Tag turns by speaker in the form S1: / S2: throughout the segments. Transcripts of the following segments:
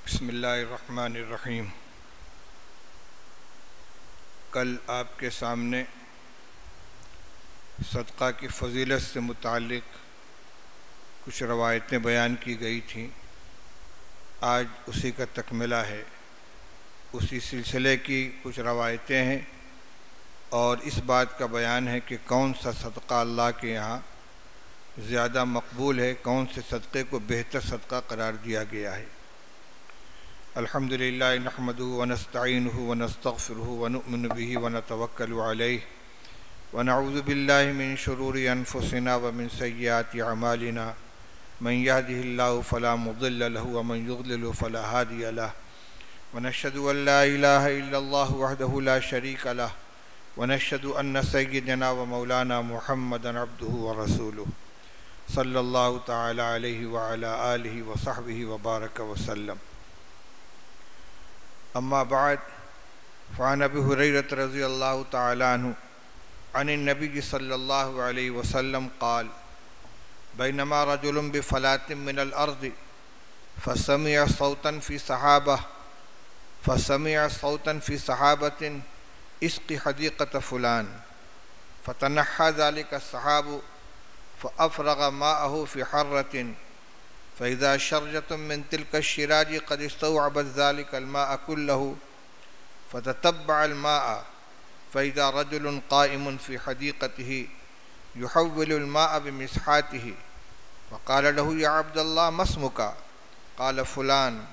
S1: بسم اللہ الرحمن الرحیم۔ کل آپ کے سامنے صدقہ کی فضیلت سے متعلق کچھ روایتیں بیان کی گئی تھیں، آج اسی کا تکملہ ہے۔ اسی سلسلے کی کچھ روایتیں ہیں اور اس بات کا بیان ہے کہ کون سا صدقہ اللہ کے یہاں زیادہ مقبول ہے، کون سے صدقے کو بہتر صدقہ قرار دیا گیا ہے۔ الحمدللہ نحمدہ ونستعینہ ونستغفرہ ونؤمن بہ ونتوکل علیہ ونعوذ باللہ من شرور انفسنا ومن سیئات اعمالنا من یہدہ اللہ فلا مضل له ومن یضلل فلا ہادی له ونشهد ان لا الہ الا اللہ وحدہ لا شریک له ونشهد ان سیدنا ومولانا محمدا عبدہ ورسولہ صلی اللہ تعالی علیہ وعلی آلہ وصحبہ وبارک وسلم۔ اما بعد فعن ابی ہریرہ رضی اللہ تعالی عنہ عن النبی صلی اللہ علیہ وسلم قال بینما رجل بفلاة من الارض فسمع صوتا في صحابة اسق حديقة فلان فتنحى ذلك الصحاب فأفرغ ماءه في حرة فإذا شرجة من تلك الشراج قد استوعبت ذلك الماء كله فتتبع الماء فإذا رجل قائم في حديقته يحول الماء بمسحاته فقال له يا عبد الله ما اسمك؟ قال فلان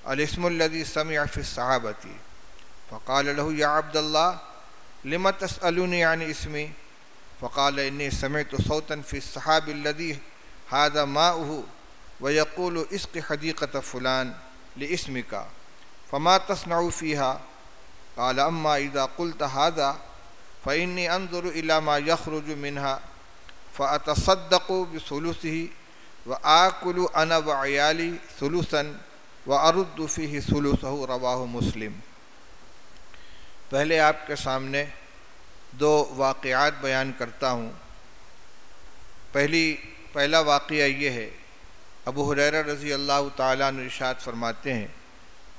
S1: الاسم الذي سمع في الصحابة فقال له يا عبد الله لم تسألني عن اسمي؟ فقال إني سمعت صوتا في السحاب الذي هذا ماؤه ويقول اسق حديقة فلان لاسمك فما تصنع فيها؟ قال أما إذا قلت هذا فإني أنظر إلى ما يخرج منها فأتصدق بثلثه وآكل أنا وعيالي ثلثا وأرد فيه ثلثه رواہ مسلم۔ پہلے آپ کے سامنے دو واقعات بیان کرتا ہوں۔ پہلا واقعہ یہ ہے، ابو ہریرہ رضی اللہ تعالیٰ عنہ ارشاد فرماتے ہیں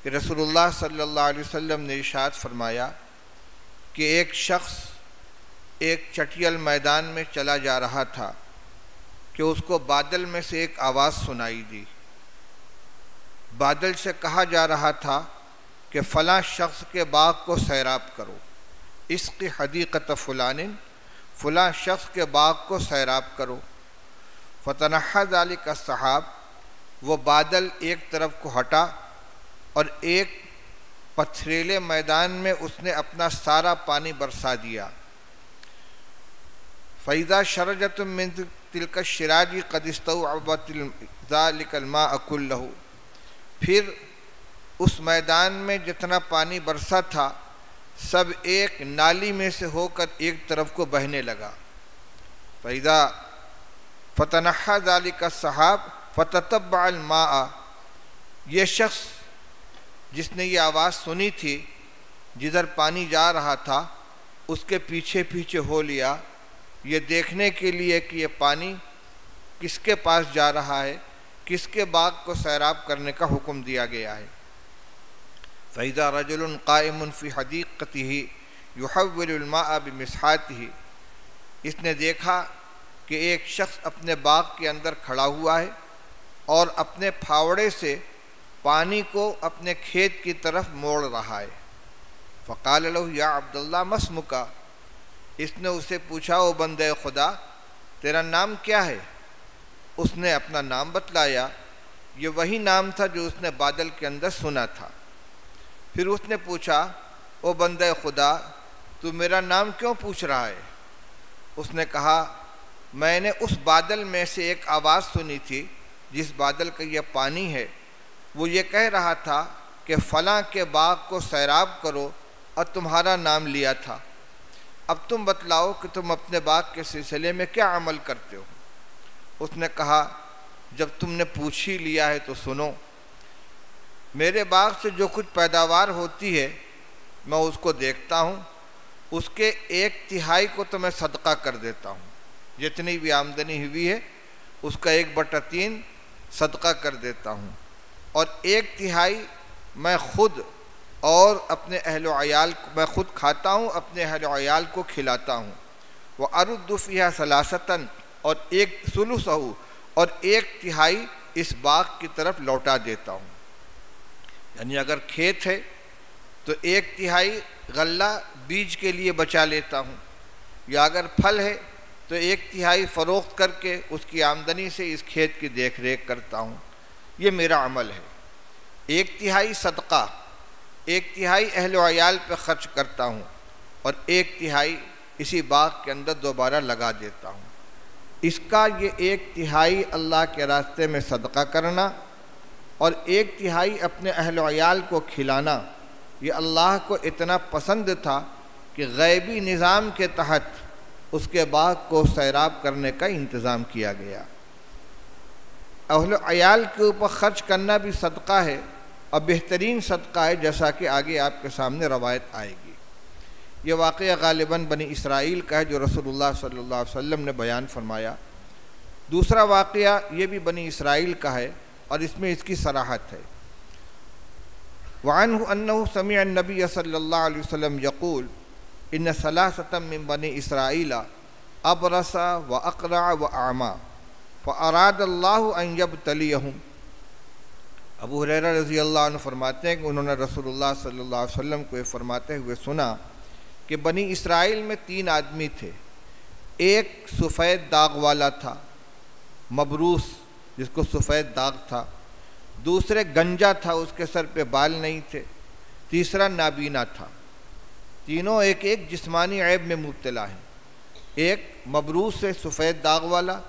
S1: کہ رسول اللہ صلی اللہ علیہ وسلم نے ارشاد فرمایا کہ ایک شخص ایک چٹیل میدان میں چلا جا رہا تھا کہ اس کو بادل میں سے ایک آواز سنائی دی۔ بادل سے کہا جا رہا تھا کہ فلاں شخص کے باغ کو سیراب کرو، اسق حدیقۃ فلان، فلاں شخص کے باغ کو سیراب کرو۔ فتنحى ذلك السحاب، وہ بادل ایک طرف کو ہٹا اور ایک پتھریلے میدان میں اس نے اپنا سارا پانی برسا دیا۔ فإذا شرجت من تلك الشراج قد استوعبت ذلك الماء كله، پھر اس میدان میں جتنا پانی برسا تھا سب ایک نالی میں سے ہو کر ایک طرف کو بہنے لگا۔ فإذا فتنحى ذلك السحاب فتتبع الماء، یہ شخص جس نے یہ آواز سنی تھی جدھر پانی جا رہا تھا اس کے پیچھے پیچھے ہو لیا، یہ دیکھنے کے لیے کہ یہ پانی کس کے پاس جا رہا ہے، کس کے باغ کو سیراب کرنے کا حکم دیا گیا ہے۔ فإذا رجل قائم في حديقته يحول الماء بمسحاته، اس نے دیکھا کہ ایک شخص اپنے باغ کے اندر کھڑا ہوا ہے اور اپنے پھاوڑے سے پانی کو اپنے کھیت کی طرف موڑ رہا ہے۔ فقال له یا عبد اللہ ما اسمک، اس نے اسے پوچھا او بندے خدا تیرا نام کیا ہے؟ اس نے اپنا نام بتلایا، یہ وہی نام تھا جو اس نے بادل کے اندر سنا تھا۔ پھر اس نے پوچھا او بندے خدا تو میرا نام کیوں پوچھ رہا ہے؟ اس نے کہا میں نے اس بادل میں سے ایک آواز سنی تھی جس بادل کا یہ پانی ہے، وہ یہ کہہ رہا تھا کہ فلاں کے باغ کو سیراب کرو اور تمہارا نام لیا تھا۔ اب تم بتلاؤ کہ تم اپنے باغ کے سلسلے میں کیا عمل کرتے ہو؟ اس نے کہا جب تم نے پوچھ ہی لیا ہے تو سنو، میرے باغ سے جو کچھ پیداوار ہوتی ہے میں اس کو دیکھتا ہوں، اس کے 1/3 کو تو میں صدقہ کر دیتا ہوں، جتنی بھی آمدنی ہوئی ہے اس کا 1/3 صدقہ کر دیتا ہوں۔ اور 1/3 میں خود اور اپنے اہل و عیال میں خود کھاتا ہوں، اپنے اہل و عیال کو کھلاتا ہوں۔ وَأَرُدُّ فِيهَا ثَلَاثَةً اور 1/3 اور 1/3 اس باغ کی طرف لوٹا دیتا ہوں۔ یعنی اگر کھیت ہے تو 1/3 غلہ بیج کے لیے بچا لیتا ہوں، یا اگر پھل ہے تو 1/3 فروخت کر کے اس کی آمدنی سے اس کھیت کی دیکھ ریکھ کرتا ہوں۔ یہ میرا عمل ہے۔ 1/3 صدقہ، 1/3 اہل و عیال پہ خرچ کرتا ہوں، اور 1/3 اسی باغ کے اندر دوبارہ لگا دیتا ہوں۔ اس کا یہ 1/3 اللہ کے راستے میں صدقہ کرنا اور 1/3 اپنے اہل و عیال کو کھلانا، یہ اللہ کو اتنا پسند تھا کہ غیبی نظام کے تحت اس کے باغ کو سیراب کرنے کا انتظام کیا گیا۔ اہل و عیال کے اوپر خرچ کرنا بھی صدقہ ہے، اور بہترین صدقہ ہے، جیسا کہ آگے آپ کے سامنے روایت آئے گی۔ یہ واقعہ غالباً بنی اسرائیل کا ہے جو رسول اللہ صلی اللہ علیہ وسلم نے بیان فرمایا۔ دوسرا واقعہ یہ بھی بنی اسرائیل کا ہے، اور اس میں اس کی صراحت ہے۔ وعنہ انہ سمع النبی صلی اللہ علیہ وسلم یقول ان ثلاثة من بنی اسرائیل ابرص واقرع واعمى فاراد اللہ ان یبتلیہم۔ ابو ہریرہ رضی اللہ عنہ فرماتے ہیں کہ انہوں نے رسول اللہ صلی اللہ علیہ وسلم کو یہ فرماتے ہوئے سنا کہ بنی اسرائیل میں 3 آدمی تھے۔ ایک سفید داغ والا تھا، مبروس، جس کو سفید داغ تھا۔ دوسرے گنجا تھا، اس کے سر پہ بال نہیں تھے۔ تیسرا نابینا تھا۔ تینوں ایک ایک جسمانی عیب میں مبتلا ہیں۔ ایک مبروس ہے، سفید داغ والا،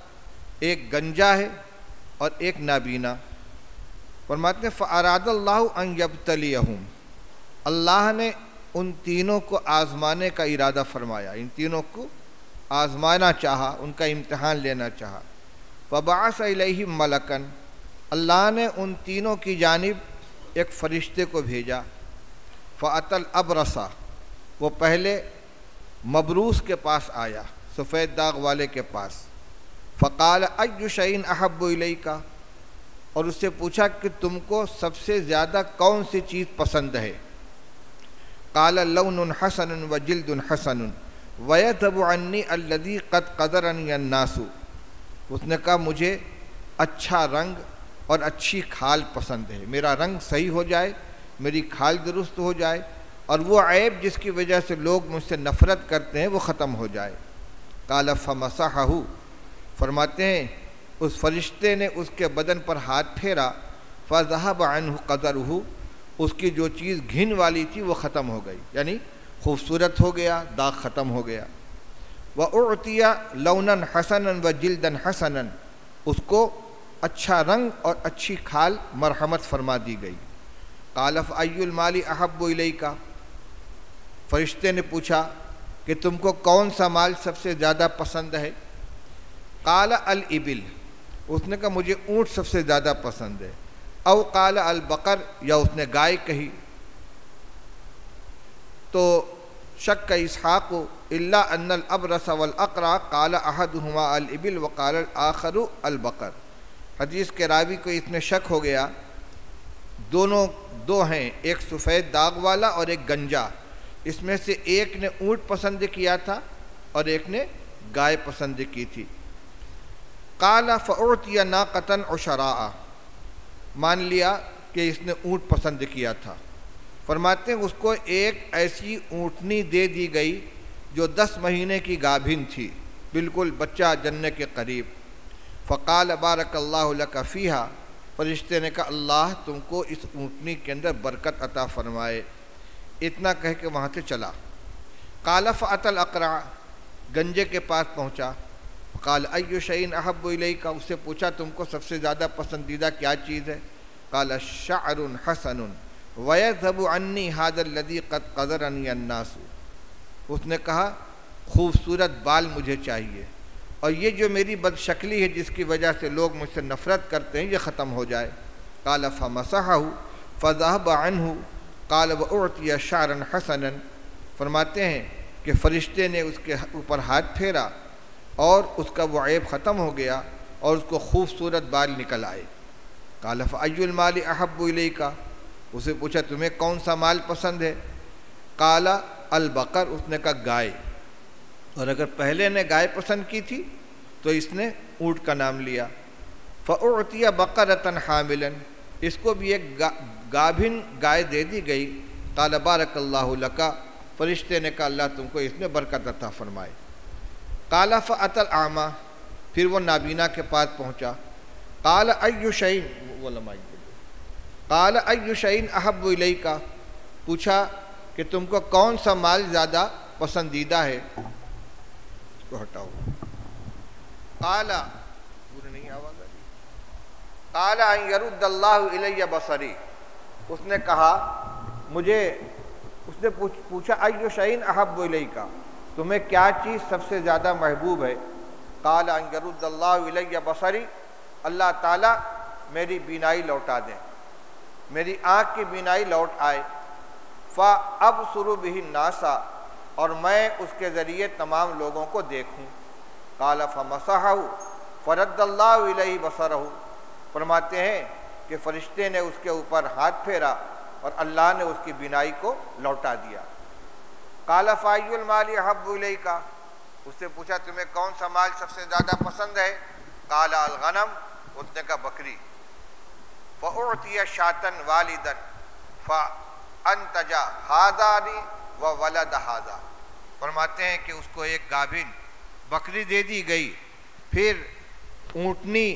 S1: ایک گنجا ہے، اور ایک نابینا۔ فرماتے ہیں فَأَرَادَ اللَّهُ أَن يَبْتَلِيَهُمْ، اللہ نے ان تینوں کو آزمانے کا ارادہ فرمایا، ان تینوں کو آزمانا چاہا، ان کا امتحان لینا چاہا۔ فَبَعَثَ إِلَيْهِمْ مَلَكًا، اللہ نے ان تینوں کی جانب ایک فرشتے کو بھیجا۔ فَأَتَى الْأَبْرَصَ، وہ پہلے مبروس کے پاس آیا، سفید داغ والے کے پاس۔ فَقَالَ أَيُّ شَيْءٍ أَحَبُّ إِلَيْكَ، اور اس سے پوچھا کہ تم کو سب سے زیادہ کون سی چیز پسند ہے؟ قَالَ لَوْنٌ حَسَنٌ وَجِلْدٌ حَسَنٌ وَيَذْهَبُ عَنِّي الَّذِي قَدْ قَدَرَنِيَ النَّاسُ، اس نے کہا مجھے اچھا رنگ اور اچھی کھال پسند ہے، میرا رنگ صحیح ہو جائے، میری کھال درست ہو جائے، اور وہ عیب جس کی وجہ سے لوگ مجھ سے نفرت کرتے ہیں وہ ختم ہو جائے۔ قَالَ فَمَسَحَهُ، فرماتے ہیں اس فرشتے نے اس کے بدن پر ہاتھ پھیرا۔ فَذَهَبَ عَنْهُ قَدَرُهُ، اس کی جو چیز گھن والی تھی وہ ختم ہو گئی، یعنی خوبصورت ہو گیا، داغ ختم ہو گیا۔ وَأُعْطِيَ لَوْنًا حَسَنًا وَجِلْدًا حَسَنًا، اس کو اچھا رنگ اور اچھی کھال مرحمت فرما دی گئی۔ قَالَ فَأَيُّ الْمَالِ أَحَبُّ إِلَيْكَ، فرشتے نے پوچھا کہ تم کو کون سا مال سب سے زیادہ پسند ہے؟ قَالَ الْإِبِلُ، اس نے کہا مجھے اونٹ سب سے زیادہ پسند ہے۔ او قال البقر، یا اس نے گائے کہی۔ تو شک اسحاق الا ان الابرص والاقرع قال احدهما الابل وقال الاخر البقر، حدیث کے راوی کو اس میں شک ہو گیا، دونوں دو ہیں، ایک سفید داغ والا اور ایک گنجا، اس میں سے ایک نے اونٹ پسند کیا تھا اور ایک نے گائے پسند کی تھی۔ قال فاعطي ناقة عشراء، مان لیا کہ اس نے اونٹ پسند کیا تھا، فرماتے ہیں اس کو ایک ایسی اونٹنی دے دی گئی جو 10 مہینے کی گابھن تھی، بالکل بچہ جننے کے قریب۔ فقال بارک اللہ لک فیہا، فرشتے نے کہا اللہ تم کو اس اونٹنی کے اندر برکت عطا فرمائے، اتنا کہہ کے وہاں سے چلا۔ قال فأتى الاقرع، گنجے کے پاس پہنچا۔ قال ای شیء احب الیک، اس سے پوچھا تم کو سب سے زیادہ پسندیدہ کیا چیز ہے؟ قال شعر حسن ویذهب عنی هذا الذی قد قذرنی الناس، اس نے کہا خوبصورت بال مجھے چاہیے، اور یہ جو میری بد شکلی ہے جس کی وجہ سے لوگ مجھ سے نفرت کرتے ہیں یہ ختم ہو جائے۔ قال فمسحه فذهب عنه قال واعطي شعرا حسنا، فرماتے ہیں کہ فرشتے نے اس کے اوپر ہاتھ پھیرا اور اس کا وہ عیب ختم ہو گیا اور اس کو خوبصورت بال نکل آئے۔ قال فأي المال احب الیک، اسے پوچھا تمہیں کون سا مال پسند ہے؟ قال البقر، اس نے کہا گائے، اور اگر پہلے نے گائے پسند کی تھی تو اس نے اونٹ کا نام لیا۔ فأعطی بقرۃ حاملا، اس کو بھی ایک گابھن گائے دے دی گئی۔ قال بارک اللہ لک، فرشتے نے کہا اللہ تم کو اس میں برکت عطا فرمائے۔ قال فأتی الأعمى، پھر وہ نابینا کے پاس پہنچا۔ قال أي شيء، قال أي شيء أحب إليك، پوچھا کہ تم کو کون سا مال زیادہ پسندیدہ ہے؟ اس کو ہٹاؤ۔ قال، پورے نہیں آواز آ رہی، قال أن يرد الله إلي بصري، اس نے کہا مجھے، اس نے پوچھا أي شيء أحب إليك، تمہیں کیا چیز سب سے زیادہ محبوب ہے؟ قال أن يرد الله إلي بصري، اللہ تعالیٰ میری بینائی لوٹا دیں، میری آنکھ کی بینائی لوٹ آئے۔ فَأَبْصُرُ بِهِ النَّاسَ، اور میں اس کے ذریعے تمام لوگوں کو دیکھوں۔ قال فَمَسَحَهُ فَرَدَّ اللَّهُ إِلَيْهِ بَصَرَهُ، فرماتے ہیں کہ فرشتے نے اس کے اوپر ہاتھ پھیرا اور اللہ نے اس کی بینائی کو لوٹا دیا۔ قال فَأَيُّ الْمَالِ أَحَبُّ إِلَيْكَ، اس سے پوچھا تمہیں کون سا مال سب سے زیادہ پسند ہے؟ قال الغنم، اس نے کہا بکری۔ فأعطي شاة والدا فأنتج هذان وولد هذا، فرماتے ہیں کہ اس کو ایک گابھن بکری دے دی گئی، پھر اونٹنی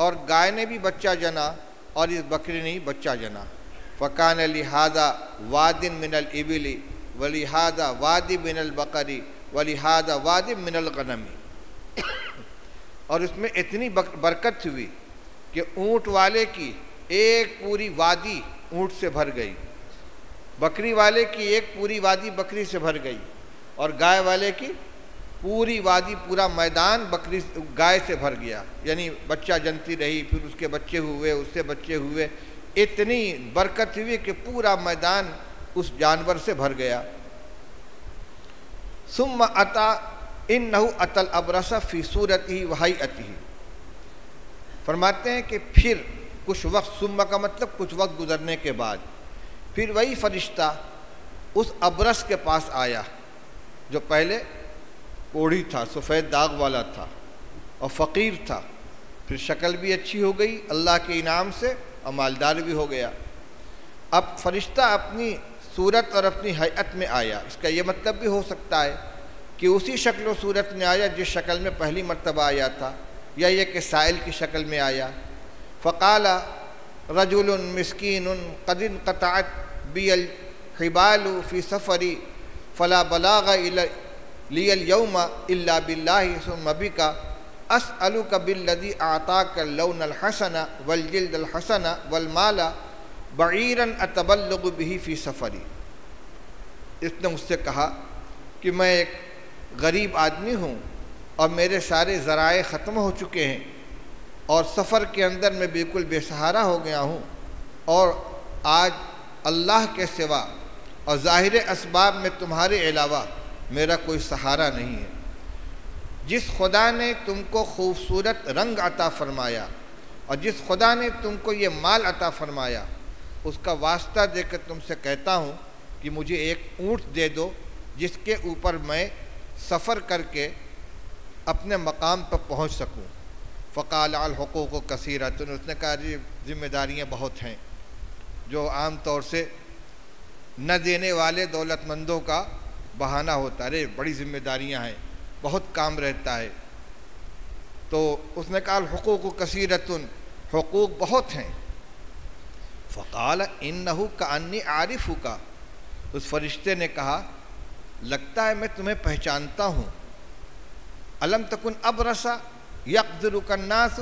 S1: اور گائے نے بھی بچہ جنا اور اس بکری نے بھی بچہ جنا۔ فكان لهذا واد من الإبل ولهذا واد من البقر ولهذا واد من الغنم، اور اس میں اتنی برکت ہوئی کہ اونٹ والے کی ایک پوری وادی اونٹ سے بھر گئی، بکری والے کی ایک پوری وادی بکری سے بھر گئی، اور گائے والے کی پوری وادی، پورا میدان گائے سے بھر گیا، یعنی بچہ جنتی رہی، پھر اس کے بچے ہوئے، اس سے بچے ہوئے، اتنی برکت ہوئی کہ پورا میدان اس جانور سے بھر گیا۔ ثم اتا انہو اتی الابرص فی صورتہ وہیئتہ، فرماتے ہیں کہ پھر کچھ وقت، ثم کا مطلب کچھ وقت گزرنے کے بعد، پھر وہی فرشتہ اس ابرص کے پاس آیا جو پہلے کوڑھی تھا، سفید داغ والا تھا اور فقیر تھا، پھر شکل بھی اچھی ہو گئی اللہ کے انعام سے اور مالدار بھی ہو گیا۔ اب فرشتہ اپنی صورت اور اپنی ہیئت میں آیا، اس کا یہ مطلب بھی ہو سکتا ہے کہ اسی شکل و صورت میں آیا جس شکل میں پہلی مرتبہ آیا تھا، یا یہ کہ سائل کی شکل میں آیا۔ فقال رجل مسکین قد انقطعت بی الحبال فی سفری فلا بلاغ لی اليوم الا باللہ ثم بک اسألک بالذی اعطاک اللون الحسن والجلد الحسن والمال بعیرا اتبلغ به فی سفری، اس نے اس سے کہا کہ میں ایک غریب آدمی ہوں اور میرے سارے ذرائع ختم ہو چکے ہیں اور سفر کے اندر میں بالکل بے سہارا ہو گیا ہوں، اور آج اللہ کے سوا اور ظاہر اسباب میں تمہارے علاوہ میرا کوئی سہارا نہیں ہے۔ جس خدا نے تم کو خوبصورت رنگ عطا فرمایا اور جس خدا نے تم کو یہ مال عطا فرمایا، اس کا واسطہ دے کر تم سے کہتا ہوں کہ مجھے ایک اونٹ دے دو جس کے اوپر میں سفر کر کے اپنے مقام پر پہنچ سکوں۔ فقال الحقوق کثیرۃ، اس نے کہا جی ذمہ داریاں بہت ہیں، جو عام طور سے نہ دینے والے دولت مندوں کا بہانہ ہوتا ہے، ارے بڑی ذمہ داریاں ہیں، بہت کام رہتا ہے۔ تو اس نے کہا الحقوق کثیرۃ، حقوق بہت ہیں۔ فقال انہ کانی عارفک، اس فرشتے نے کہا لگتا ہے میں تمہیں پہچانتا ہوں۔ الم تکن ابرص یقدرک الناس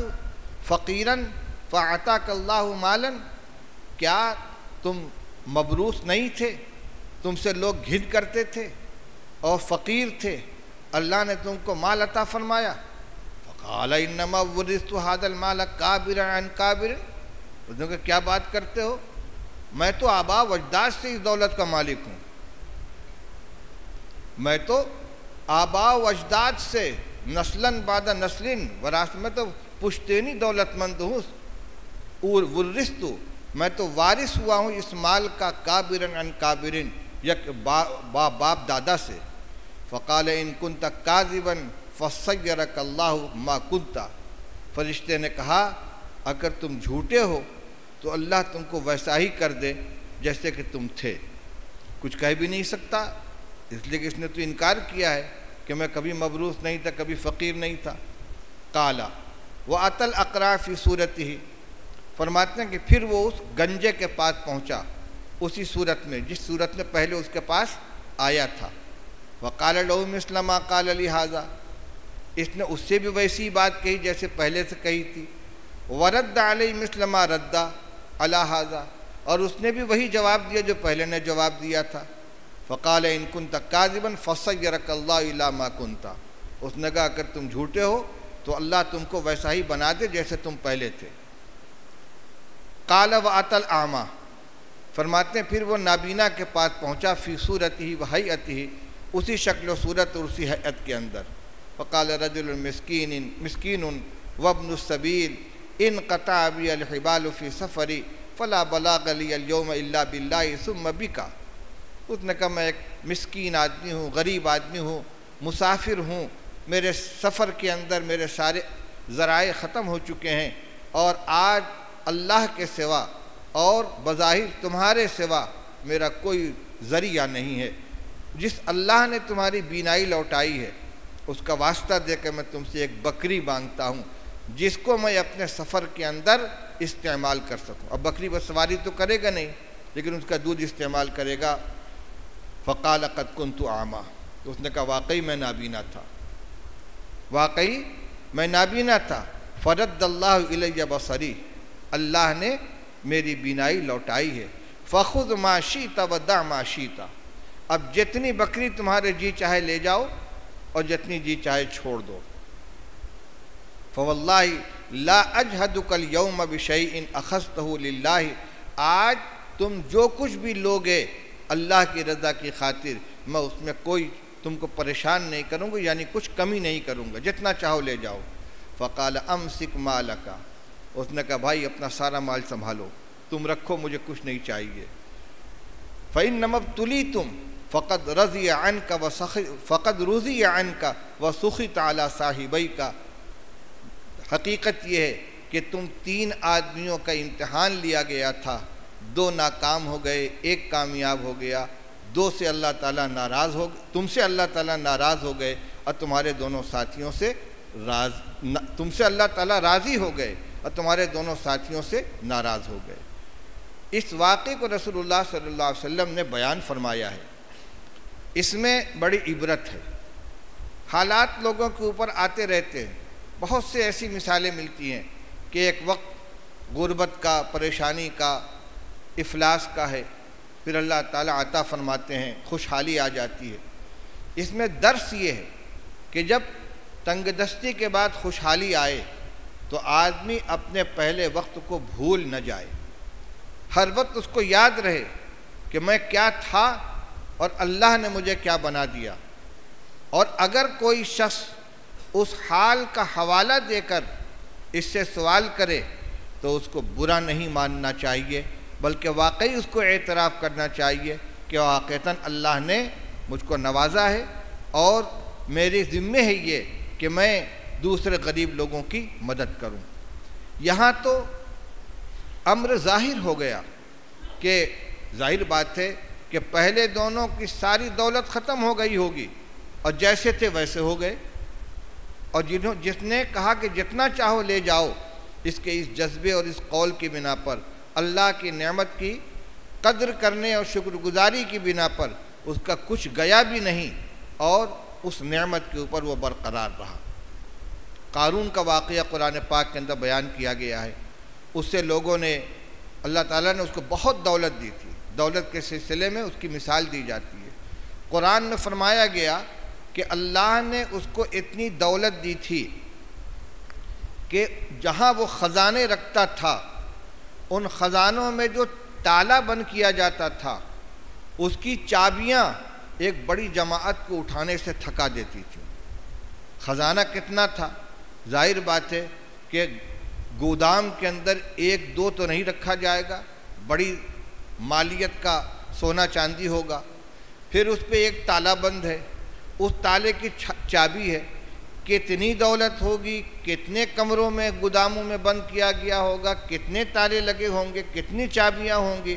S1: فقیرا فاعطاک اللہ مالا، کیا تم مبروس نہیں تھے، تم سے لوگ گھن کرتے تھے اور فقیر تھے، اللہ نے تم کو مال عطا فرمایا۔ فقال انما ورثت هذا المال کابرا عن کابر، اس نے کہا کیا بات کرتے ہو، میں تو آبا و اجداد سے اس دولت کا مالک ہوں، میں تو آبا و اجداد سے نسلاً بعد نسلن وراثت میں تو پشتینی دولت مند ہوں، اور ورثت میں تو وارث ہوا ہوں اس مال کا کابرن عن کابرن یک باپ دادا سے. فقال ان کنت کاذبا فصیرک اللہ ما کنت. فرشتے نے کہا اگر تم جھوٹے ہو تو اللہ تم کو ویسا ہی کر دے جیسے کہ تم تھے. کچھ کہہ بھی نہیں سکتا اس لیے کہ اس نے تو انکار کیا ہے کہ میں کبھی مبروس نہیں تھا، کبھی فقیر نہیں تھا. قال وأتى الأقرع فی صورتہ. فرماتے ہیں کہ پھر وہ اس گنجے کے پاس پہنچا اسی صورت میں جس صورت میں پہلے اس کے پاس آیا تھا. وقال له مثل ما قال لي هذا. اس نے اس سے بھی ویسی بات کہی جیسے پہلے سے کہی تھی. ورد علیہ مثل ما رد علی هذا. اور اس نے بھی وہی جواب دیا جو پہلے نے جواب دیا تھا. فقال ان كنت كاذبا فصيرك الله الى ما كنت. اس نے کہا اگر تم جھوٹے ہو تو اللہ تم کو ویسا ہی بنا دے جیسے تم پہلے تھے. قال وأتى الأعمى. فرماتے ہیں پھر وہ نابینا کے پاس پہنچا فی صورتہ و ہیئتہ، اسی شکل و صورت اور اسی ہیئت کے اندر. فقال رجل مسکین وابن السبیل انقطع بی الحبال فی سفری فلا بلاغ لی اليوم الا باللہ ثم بک. اس نے کہا میں ایک مسکین آدمی ہوں، غریب آدمی ہوں، مسافر ہوں، میرے سفر کے اندر میرے سارے ذرائع ختم ہو چکے ہیں، اور آج اللہ کے سوا اور بظاہر تمہارے سوا میرا کوئی ذریعہ نہیں ہے. جس اللہ نے تمہاری بینائی لوٹائی ہے اس کا واسطہ دے کے میں تم سے ایک بکری مانگتا ہوں جس کو میں اپنے سفر کے اندر استعمال کر سکوں. اب بکری بس سواری تو کرے گا نہیں لیکن اس کا دودھ استعمال کرے گا. فقال قد كنت اعمى. تو اس نے کہا واقعی میں نابینا تھا، واقعی میں نابینا تھا. فرد اللہ الی بصری. اللہ نے میری بینائی لوٹائی ہے. فخذ ما شئت ودع ما شئت. اب جتنی بکری تمہارے جی چاہے لے جاؤ اور جتنی جی چاہے چھوڑ دو. فواللہ لا اجہدک اليوم بشیء اخذتہ للہ. آج تم جو کچھ بھی لوگے اللہ کی رضا کی خاطر میں اس میں کوئی تم کو پریشان نہیں کروں گا، یعنی کچھ کمی نہیں کروں گا، جتنا چاہو لے جاؤ. فقال امسک مالک. اس نے کہا بھائی اپنا سارا مال سنبھالو، تم رکھو، مجھے کچھ نہیں چاہیے. فإنما ابتلیتم فقد رضی عنک وسخط علی صاحبیک. حقیقت یہ ہے کہ تم 3 آدمیوں کا امتحان لیا گیا تھا، 2 ناکام ہو گئے، 1 کامیاب ہو گیا. 2 سے اللہ تعالیٰ ناراض ہو گئے، تم سے اللہ تعالیٰ ناراض ہو گئے، اور تمہارے دونوں ساتھیوں سے تم سے اللہ تعالیٰ راضی ہو گئے اور تمہارے دونوں ساتھیوں سے ناراض ہو گئے. اس واقعے کو رسول اللہ صلی اللہ علیہ وسلم نے بیان فرمایا ہے. اس میں بڑی عبرت ہے. حالات لوگوں کے اوپر آتے رہتے ہیں. بہت سے ایسی مثالیں ملتی ہیں کہ ایک وقت غربت کا، پریشانی کا، افلاس کا ہے، پھر اللہ تعالیٰ عطا فرماتے ہیں، خوشحالی آ جاتی ہے. اس میں درس یہ ہے کہ جب تنگ دستی کے بعد خوشحالی آئے تو آدمی اپنے پہلے وقت کو بھول نہ جائے. ہر وقت اس کو یاد رہے کہ میں کیا تھا اور اللہ نے مجھے کیا بنا دیا. اور اگر کوئی شخص اس حال کا حوالہ دے کر اس سے سوال کرے تو اس کو برا نہیں ماننا چاہیے، بلکہ واقعی اس کو اعتراف کرنا چاہیے کہ واقعتاً اللہ نے مجھ کو نوازا ہے اور میری ذمہ ہے یہ کہ میں دوسرے غریب لوگوں کی مدد کروں. یہاں تو امر ظاہر ہو گیا کہ ظاہر بات ہے کہ پہلے دونوں کی ساری دولت ختم ہو گئی ہوگی اور جیسے تھے ویسے ہو گئے، اور جس نے کہا کہ جتنا چاہو لے جاؤ، اس کے اس جذبے اور اس قول کی بنا پر، اللہ کی نعمت کی قدر کرنے اور شکر گزاری کی بنا پر اس کا کچھ گیا بھی نہیں اور اس نعمت کے اوپر وہ برقرار رہا. قارون کا واقعہ قرآن پاک کے اندر بیان کیا گیا ہے. اس سے لوگوں نے، اللہ تعالیٰ نے اس کو بہت دولت دی تھی. دولت کے سلسلے میں اس کی مثال دی جاتی ہے. قرآن میں فرمایا گیا کہ اللہ نے اس کو اتنی دولت دی تھی کہ جہاں وہ خزانے رکھتا تھا ان خزانوں میں جو تالا بند کیا جاتا تھا اس کی چابیاں ایک بڑی جماعت کو اٹھانے سے تھکا دیتی تھی. خزانہ کتنا تھا؟ ظاہر بات ہے کہ گودام کے اندر ایک دو تو نہیں رکھا جائے گا، بڑی مالیت کا سونا چاندی ہوگا. پھر اس پہ ایک تالا بند ہے، اس تالے کی چابی ہے. کتنی دولت ہوگی، کتنے کمروں میں گوداموں میں بند کیا گیا ہوگا، کتنے تالے لگے ہوں گے، کتنی چابیاں ہوں گی.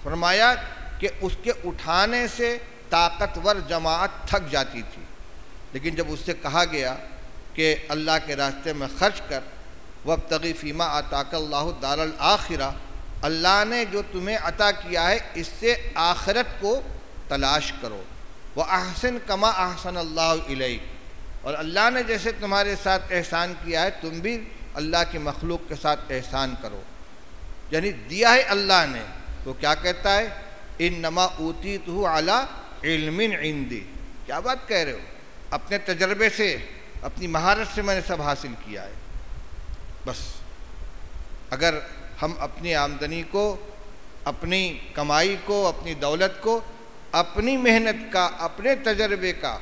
S1: فرمایا کہ اس کے اٹھانے سے طاقتور جماعت تھک جاتی تھی، لیکن جب اس سے کہا گیا کہ اللہ کے راستے میں خرچ کر، وابتغی فیما آتاک اللہ دار الآخرہ، اللہ نے جو تمہیں عطا کیا ہے اس سے آخرت کو تلاش کرو. وَأَحْسِن كَمَا أَحْسَنَ اللَّهُ إِلَيْكَ، اور اللہ نے جیسے تمہارے ساتھ احسان کیا ہے تم بھی اللہ کی مخلوق کے ساتھ احسان کرو. یعنی دیا ہے اللہ نے تو کیا کہتا ہے، انما اوتیتہ علی علم عندی. کیا بات کہہ رہے ہو، اپنے تجربے سے، اپنی مہارت سے میں نے سب حاصل کیا ہے. بس اگر ہم اپنی آمدنی کو، اپنی کمائی کو، اپنی دولت کو اپنی محنت کا، اپنے تجربے کا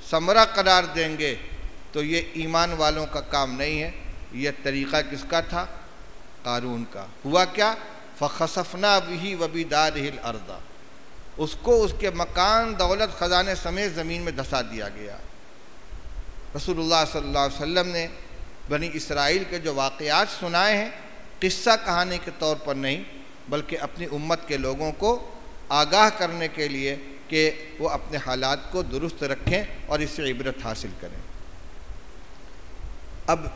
S1: ثمرہ قرار دیں گے تو یہ ایمان والوں کا کام نہیں ہے. یہ طریقہ کس کا تھا؟ قارون کا. ہوا کیا؟ فَخَسَفْنَا بِهِ وَبِدَارِهِ الْأَرْضَ، اس کو اس کے مکان، دولت، خزانے سمیت زمین میں دھسا دیا گیا. رسول اللہ صلی اللہ علیہ وسلم نے بنی اسرائیل کے جو واقعات سنائے ہیں، قصہ کہانی کے طور پر نہیں بلکہ اپنی امت کے لوگوں کو آگاہ کرنے کے لیے کہ وہ اپنے حالات کو درست رکھیں اور اس سے عبرت حاصل کریں. اب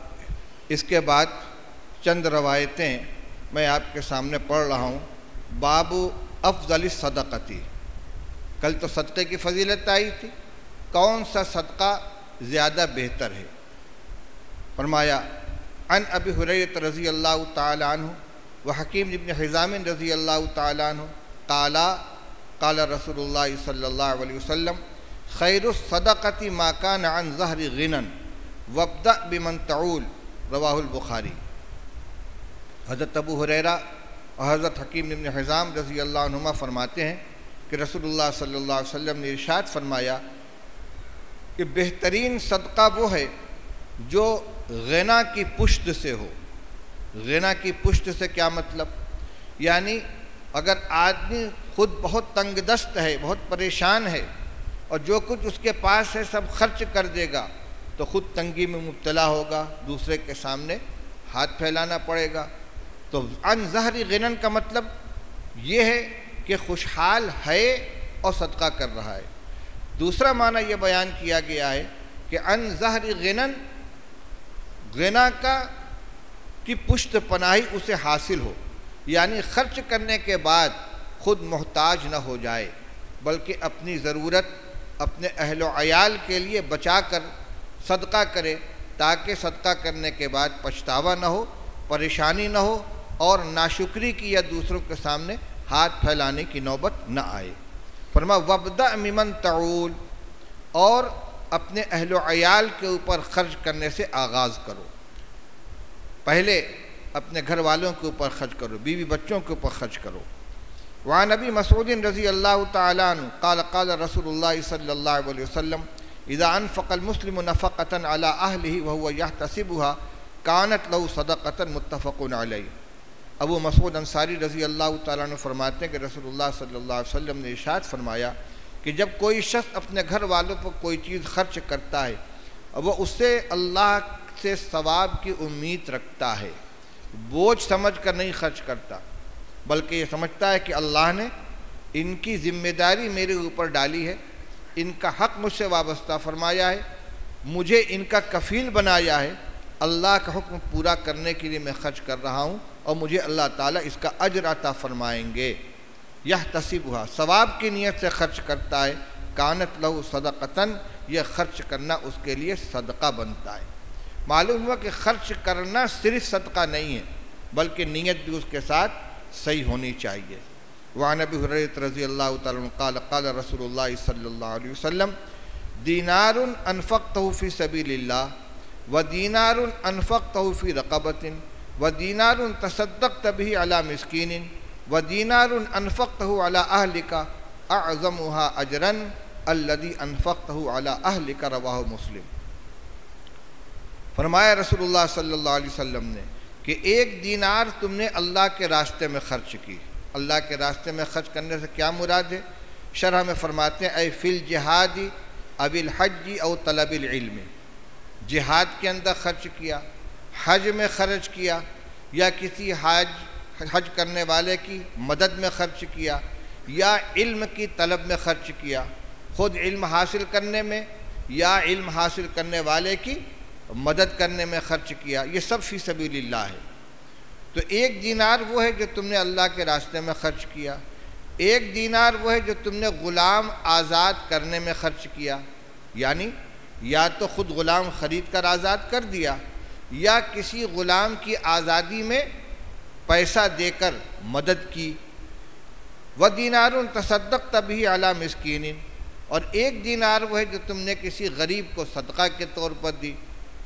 S1: اس کے بعد چند روایتیں میں آپ کے سامنے پڑھ رہا ہوں. باب افضل الصدقتی، کل تو صدقے کی فضیلت آئی تھی، کون سا صدقہ زیادہ بہتر ہے. فرمایا عن ابی ہریرہ رضی اللہ تعالی عنہ وحکیم بن حزام رضی اللہ تعالی عنہ قال قال رسول اللہ صلی اللہ علیہ وسلم خیر الصدقۃ ما کان عن ظہر غنى وابدأ بمن تعول، رواہ البخاری. حضرت ابو ہریرہ اور حضرت حکیم بن حزام رضی اللہ عنہما فرماتے ہیں کہ رسول اللہ صلی اللہ علیہ وسلم نے ارشاد فرمایا کہ بہترین صدقہ وہ ہے جو غنا کی پشت سے ہو. غنا کی پشت سے کیا مطلب؟ یعنی اگر آدمی خود بہت تنگ دست ہے، بہت پریشان ہے اور جو کچھ اس کے پاس ہے سب خرچ کر دے گا تو خود تنگی میں مبتلا ہوگا، دوسرے کے سامنے ہاتھ پھیلانا پڑے گا. تو عن ظہر غنن کا مطلب یہ ہے کہ خوشحال ہے اور صدقہ کر رہا ہے. دوسرا معنی یہ بیان کیا گیا ہے کہ عن ظہر غنن، غنا کی پشت پناہی اسے حاصل ہو، یعنی خرچ کرنے کے بعد خود محتاج نہ ہو جائے بلکہ اپنی ضرورت اپنے اہل و عیال کے لیے بچا کر صدقہ کرے تاکہ صدقہ کرنے کے بعد پچھتاوا نہ ہو، پریشانی نہ ہو اور ناشکری کی یا دوسروں کے سامنے ہاتھ پھیلانے کی نوبت نہ آئے. فرمایا وابدأ ممن تعول، اور اپنے اہل و عیال کے اوپر خرچ کرنے سے آغاز کرو. پہلے اپنے گھر والوں کے اوپر خرچ کرو، بیوی بچوں کے اوپر خرچ کرو. وعن ابی مسعود رضی اللہ تعالی عنہ قال قال رسول اللہ صلی اللہ علیہ وسلم اذا انفق المسلم نفقۃ علی اہلہ وهو يحتسبها كانت له صدقۃ متفق علیہ. ابو مسعود انصاری رضی اللہ تعالیٰ عنہ فرماتے ہیں کہ رسول اللہ صلی اللہ علیہ وسلم نے ارشاد فرمایا کہ جب کوئی شخص اپنے گھر والوں پر کوئی چیز خرچ کرتا ہے اور وہ اس سے اللہ سے ثواب کی امید رکھتا ہے، بوجھ سمجھ کر نہیں خرچ کرتا بلکہ یہ سمجھتا ہے کہ اللہ نے ان کی ذمہ داری میرے اوپر ڈالی ہے، ان کا حق مجھ سے وابستہ فرمایا ہے، مجھے ان کا کفیل بنایا ہے، اللہ کا حکم پورا کرنے کے لیے میں خرچ کر رہا ہوں اور مجھے اللہ تعالیٰ اس کا اجر عطا فرمائیں گے. یحتسبھا، ثواب کی نیت سے خرچ کرتا ہے. کانت لہ صدقۃً، یہ خرچ کرنا اس کے لیے صدقہ بنتا ہے. معلوم ہوا کہ خرچ کرنا صرف صدقہ نہیں ہے بلکہ نیت بھی اس کے ساتھ صحیح ہونی چاہیے. وعن ابی ہریرہ رضی اللہ تعالیٰ عنہ قال قال رسول اللہ صلی اللہ علیہ وسلم دینار انفقتہ فی سبیل اللہ ودینار انفقتہ فی رقبۃ ودینار تصدقت به علی مسکین ودینار انفقتہ علی اہلک اعظمها اجرا الذی انفقتہ علی اہلک، رواہ مسلم. فرمایا رسول اللہ صلی اللہ علیہ وسلم نے کہ 1 دینار تم نے اللہ کے راستے میں خرچ کی۔ اللہ کے راستے میں خرچ کرنے سے کیا مراد ہے؟ شرح میں فرماتے ہیں اے فی الجہاد او الحج او طلب العلم، جہاد کے اندر خرچ کیا، حج میں خرچ کیا، یا کسی حج کرنے والے کی مدد میں خرچ کیا، یا علم کی طلب میں خرچ کیا، خود علم حاصل کرنے میں یا علم حاصل کرنے والے کی مدد کرنے میں خرچ کیا، یہ سب فی سبیل اللہ ہے۔ تو 1 دینار وہ ہے جو تم نے اللہ کے راستے میں خرچ کیا، 1 دینار وہ ہے جو تم نے غلام آزاد کرنے میں خرچ کیا، یعنی یا تو خود غلام خرید کر آزاد کر دیا یا کسی غلام کی آزادی میں پیسہ دے کر مدد کی۔ وَدِينَارٌ تَصَدَّقْتَ بِهِ عَلَى مِسْكِينٍ، اور 1 دینار وہ ہے جو تم نے کسی غریب کو صدقہ کے طور پر دی۔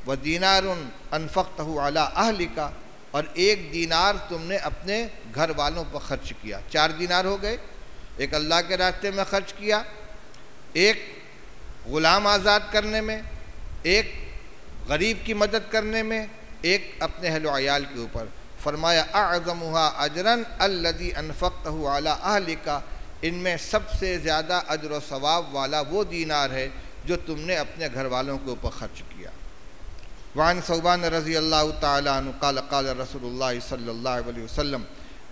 S1: وَدِينَارٌ أَنفَقْتَهُ عَلَى أَهْلِكَ، اور 1 دینار تم نے اپنے گھر والوں پر خرچ کیا۔ 4 دینار ہو گئے، ایک اللہ کے راستے میں خرچ کیا، ایک غلام آزاد کرنے میں، ایک غریب کی مدد کرنے میں، ایک اپنے اہل و عیال کے اوپر۔ فرمایا اعظمها اجرا الذي انفقته على اهلك، ان میں سب سے زیادہ اجر و ثواب والا وہ دینار ہے جو تم نے اپنے گھر والوں کے اوپر خرچ کیا۔ وعن ثوبان رضی اللہ تعالی عنہ قال قال رسول اللہ صلی اللہ علیہ وسلم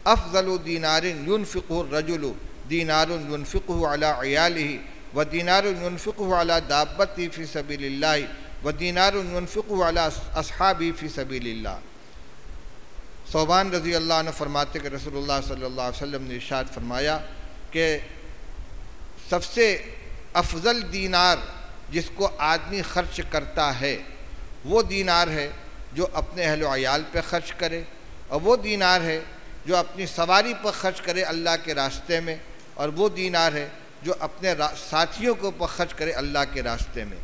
S1: افضل دینار ينفقه الرجل دینار ينفقه على عیاله ودینار ينفقه على دابته فی سبیل اللہ ودینار ينفقه على اصحابه فی سبیل اللہ۔ ثوبان رضی اللہ عنہ فرماتے کہ رسول اللہ صلی اللہ علیہ وسلم نے ارشاد فرمایا کہ سب سے افضل دینار جس کو آدمی خرچ کرتا ہے وہ دینار ہے جو اپنے اہل و عیال پہ خرچ کرے، اور وہ دینار ہے جو اپنی سواری پر خرچ کرے اللہ کے راستے میں، اور وہ دینار ہے جو اپنے ساتھیوں کے اوپر خرچ کرے اللہ کے راستے میں۔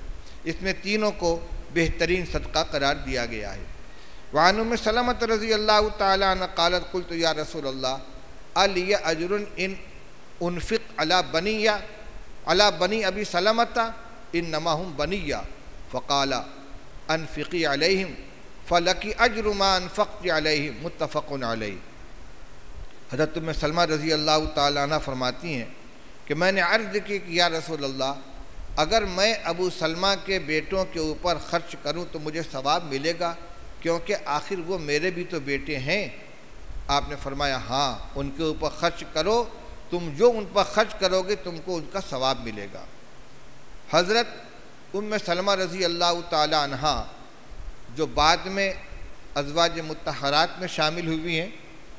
S1: اس میں تینوں کو بہترین صدقہ قرار دیا گیا ہے۔ وعن ام سلمۃ رضی اللہ تعالی عنہ قالت قلت یا رسول اللہ الی اجر ان انفق علی بنی ابی سلمۃ انما هم بنی فقال انفقی علیہم فلکی اجر ما انفقت علیہم متفق علیہ۔ حضرت ام سلمہ رضی اللہ تعالی عنہ فرماتی ہیں کہ میں نے عرض کی کہ یا رسول اللہ اگر میں ابو سلمہ کے بیٹوں کے اوپر خرچ کروں تو مجھے ثواب ملے گا، کیونکہ آخر وہ میرے بھی تو بیٹے ہیں۔ آپ نے فرمایا ہاں ان کے اوپر خرچ کرو، تم جو ان پر خرچ کرو گے تم کو ان کا ثواب ملے گا۔ حضرت ام سلمہ رضی اللہ تعالی عنہ جو بعد میں ازواج مطہرات میں شامل ہوئی ہیں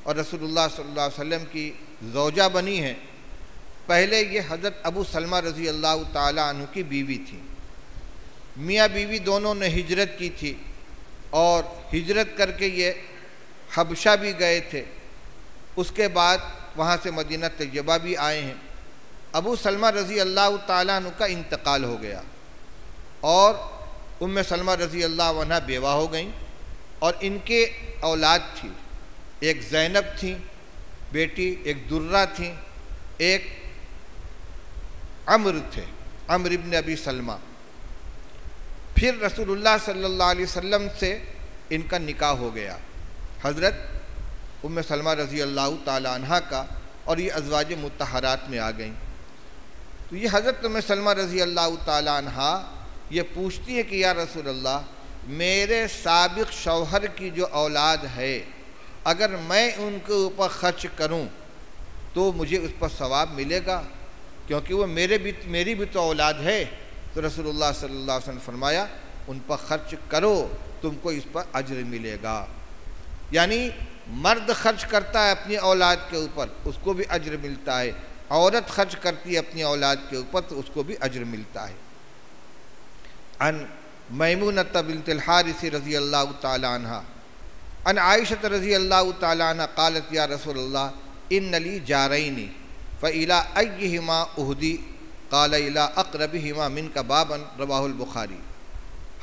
S1: اور رسول اللہ صلی اللہ علیہ وسلم کی زوجہ بنی ہیں، پہلے یہ حضرت ابو سلمہ رضی اللہ تعالی عنہ کی بیوی تھی۔ میاں بیوی دونوں نے ہجرت کی تھی اور ہجرت کر کے یہ حبشہ بھی گئے تھے، اس کے بعد وہاں سے مدینہ طیبہ بھی آئے ہیں۔ ابو سلمہ رضی اللہ تعالیٰ عنہ کا انتقال ہو گیا اور ام سلمہ رضی اللہ عنہ بیوہ ہو گئیں، اور ان کے اولاد تھی، ایک زینب تھیں بیٹی، ایک درہ تھیں، ایک عمر تھے، عمر ابن ابی سلمہ۔ پھر رسول اللہ صلی اللہ علیہ وسلم سے ان کا نکاح ہو گیا، حضرت ام سلمہ رضی اللہ تعالی عنہ کا، اور یہ ازواج مطہرات میں آ گئیں۔ تو یہ حضرت ام سلمہ رضی اللہ تعالی عنہ یہ پوچھتی ہے کہ یا رسول اللہ میرے سابق شوہر کی جو اولاد ہے اگر میں ان کے اوپر خرچ کروں تو مجھے اس پر ثواب ملے گا، کیونکہ وہ میری بھی تو اولاد ہے۔ تو رسول اللہ صلی اللہ علیہ وسلم نے فرمایا ان پر خرچ کرو، تم کو اس پر اجر ملے گا۔ یعنی مرد خرچ کرتا ہے اپنی اولاد کے اوپر اس کو بھی اجر ملتا ہے، عورت خرچ کرتی ہے اپنی اولاد کے اوپر تو اس کو بھی اجر ملتا ہے۔ عن میمونۃ بنت الحارث رضی اللہ تعالی عنہ عن عائشہ رضی اللہ تعالی عنہ قالت یا رسول اللہ ان لی جارین فإلی ایہما اہدی قال الی اقربہما منک بابا رواہ البخاری۔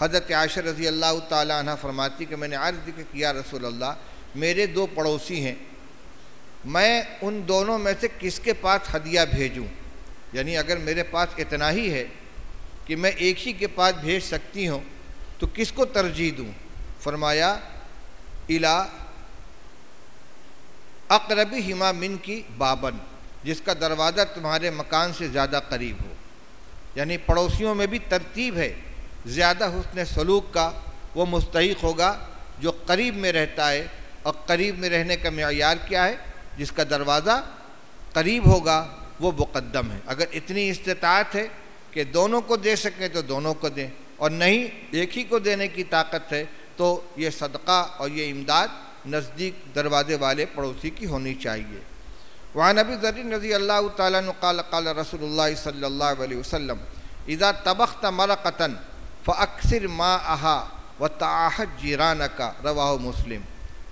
S1: حضرت عائشہ رضی اللہ تعالی عنہ فرماتی کہ میں نے عرض کی کہ یا رسول اللہ میرے دو پڑوسی ہیں، میں ان دونوں میں سے کس کے پاس ہدیہ بھیجوں؟ یعنی اگر میرے پاس اتنا ہی ہے کہ میں ایک ہی کے پاس بھیج سکتی ہوں تو کس کو ترجیح دوں؟ فرمایا الا اقربہما من کی بابن، جس کا دروازہ تمہارے مکان سے زیادہ قریب ہو، یعنی پڑوسیوں میں بھی ترتیب ہے، زیادہ حسن سلوک کا وہ مستحق ہوگا جو قریب میں رہتا ہے، اور قریب میں رہنے کا معیار کیا ہے؟ جس کا دروازہ قریب ہوگا وہ مقدم ہے۔ اگر اتنی استطاعت ہے کہ دونوں کو دے سکیں تو دونوں کو دیں، اور نہیں ایک ہی کو دینے کی طاقت ہے تو یہ صدقہ اور یہ امداد نزدیک دروازے والے پڑوسی کی ہونی چاہیے۔ وعن ابی ذر رضی اللہ تعالیٰ عنہ قال قال رسول اللہ صلی اللہ علیہ وسلم اذا طبخت مرقة فاکثر ماءها وتعاہد جیرانک، رواہ مسلم۔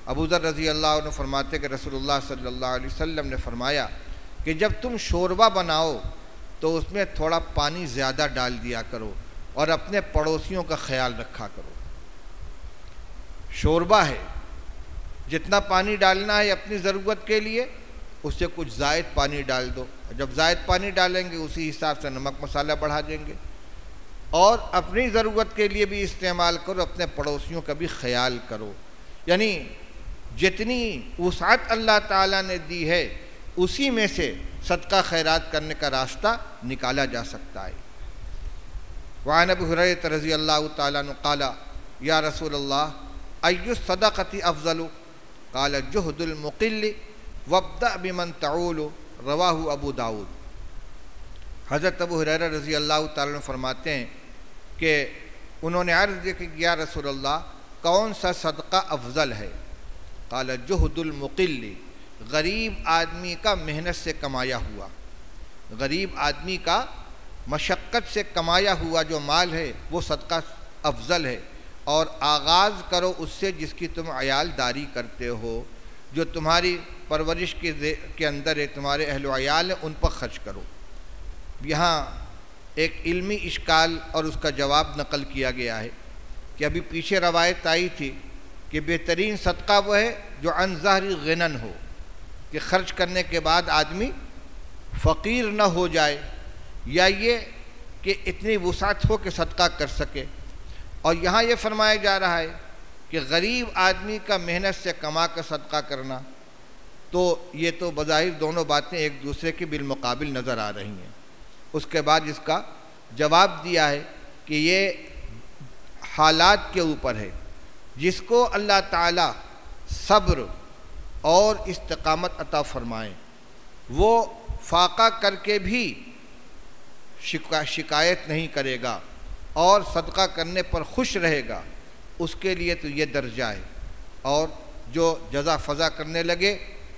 S1: ابو ذر رضی اللہ عنہ فرماتے کہ رسول اللہ صلی اللہ علیہ وسلم نے فرمایا کہ جب تم شوربہ بناؤ تو اس میں تھوڑا پانی زیادہ ڈال دیا کرو اور اپنے پڑوسیوں کا خیال رکھا کرو۔ شوربہ ہے، جتنا پانی ڈالنا ہے اپنی ضرورت کے لیے اس سے کچھ زائد پانی ڈال دو، جب زائد پانی ڈالیں گے اسی حساب سے نمک مسالہ بڑھا دیں گے، اور اپنی ضرورت کے لیے بھی استعمال کرو، اپنے پڑوسیوں کا بھی خیال کرو۔ یعنی جتنی وسعت اللہ تعالیٰ نے دی ہے اسی میں سے صدقہ خیرات کرنے کا راستہ نکالا جا سکتا ہے۔ وعن ابی ہریرہ رضی اللہ تعالیٰ عنہ قال یا رسول اللہ ای الصدقۃ افضل؟ قال جہد المقل وابدأ بمن تعول، رواہ ابو داود۔ حضرت ابو ہریرہ رضی اللہ تعالیٰ عنہ فرماتے ہیں کہ انہوں نے عرض کہ یا رسول اللہ کون سا صدقہ افضل ہے؟ قال جہد المقل، غریب آدمی کا محنت سے کمایا ہوا، غریب آدمی کا مشقت سے کمایا ہوا جو مال ہے وہ صدقہ افضل ہے، اور آغاز کرو اس سے جس کی تم عیال داری کرتے ہو، جو تمہاری پرورش کے اندر ہے، تمہارے اہل و عیال ہیں، ان پر خرچ کرو۔ یہاں ایک علمی اشکال اور اس کا جواب نقل کیا گیا ہے کہ ابھی پیچھے روایت آئی تھی کہ بہترین صدقہ وہ ہے جو عن ظہر غنن ہو، کہ خرچ کرنے کے بعد آدمی فقیر نہ ہو جائے، یا یہ کہ اتنی وسعت ہو کہ صدقہ کر سکے۔ اور یہاں یہ فرمایا جا رہا ہے کہ غریب آدمی کا محنت سے کما کر صدقہ کرنا، تو یہ تو بظاہر دونوں باتیں ایک دوسرے کے بالمقابل نظر آ رہی ہیں۔ اس کے بعد اس کا جواب دیا ہے کہ یہ حالات کے اوپر ہے، جس کو اللہ تعالیٰ صبر اور استقامت عطا فرمائے وہ فاقہ کر کے بھی شکایت نہیں کرے گا اور صدقہ کرنے پر خوش رہے گا، اس کے لیے تو یہ درجہ ہے۔ اور جو جزا فضا کرنے لگے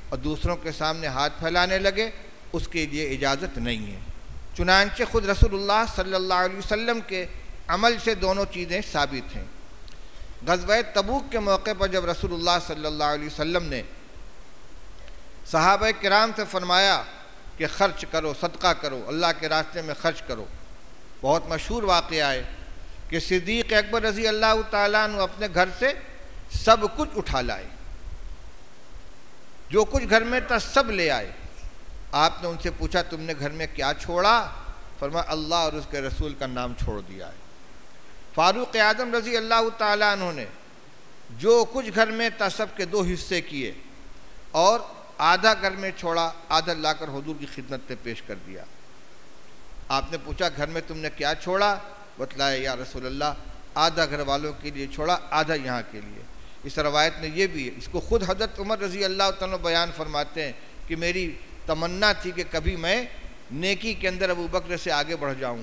S1: اور دوسروں کے سامنے ہاتھ پھیلانے لگے اس کے لیے اجازت نہیں ہے۔ چنانچہ خود رسول اللہ صلی اللہ علیہ وسلم کے عمل سے دونوں چیزیں ثابت ہیں۔ غزوہ تبوک کے موقع پر جب رسول اللہ صلی اللہ علیہ وسلم نے صحابہ کرام سے فرمایا کہ خرچ کرو، صدقہ کرو، اللہ کے راستے میں خرچ کرو، بہت مشہور واقعہ ہے کہ صدیق اکبر رضی اللہ تعالیٰ عنہ اپنے گھر سے سب کچھ اٹھا لائے، جو کچھ گھر میں تھا سب لے آئے۔ آپ نے ان سے پوچھا تم نے گھر میں کیا چھوڑا؟ فرمایا اللہ اور اس کے رسول کا نام چھوڑ دیا ہے۔ فاروق اعظم رضی اللہ تعالیٰ عنہ نے جو کچھ گھر میں تھا سب کے 2 حصے کیے، اور آدھا گھر میں چھوڑا، آدھا لا کر حضور کی خدمت میں پیش کر دیا۔ آپ نے پوچھا گھر میں تم نے کیا چھوڑا؟ بتلایا یا رسول اللہ آدھا گھر والوں کے لیے چھوڑا، آدھا یہاں کے لیے۔ اس روایت میں یہ بھی ہے، اس کو خود حضرت عمر رضی اللہ تعالیٰ بیان فرماتے ہیں کہ میری تمنا تھی کہ کبھی میں نیکی کے اندر ابو بکر سے آگے بڑھ جاؤں۔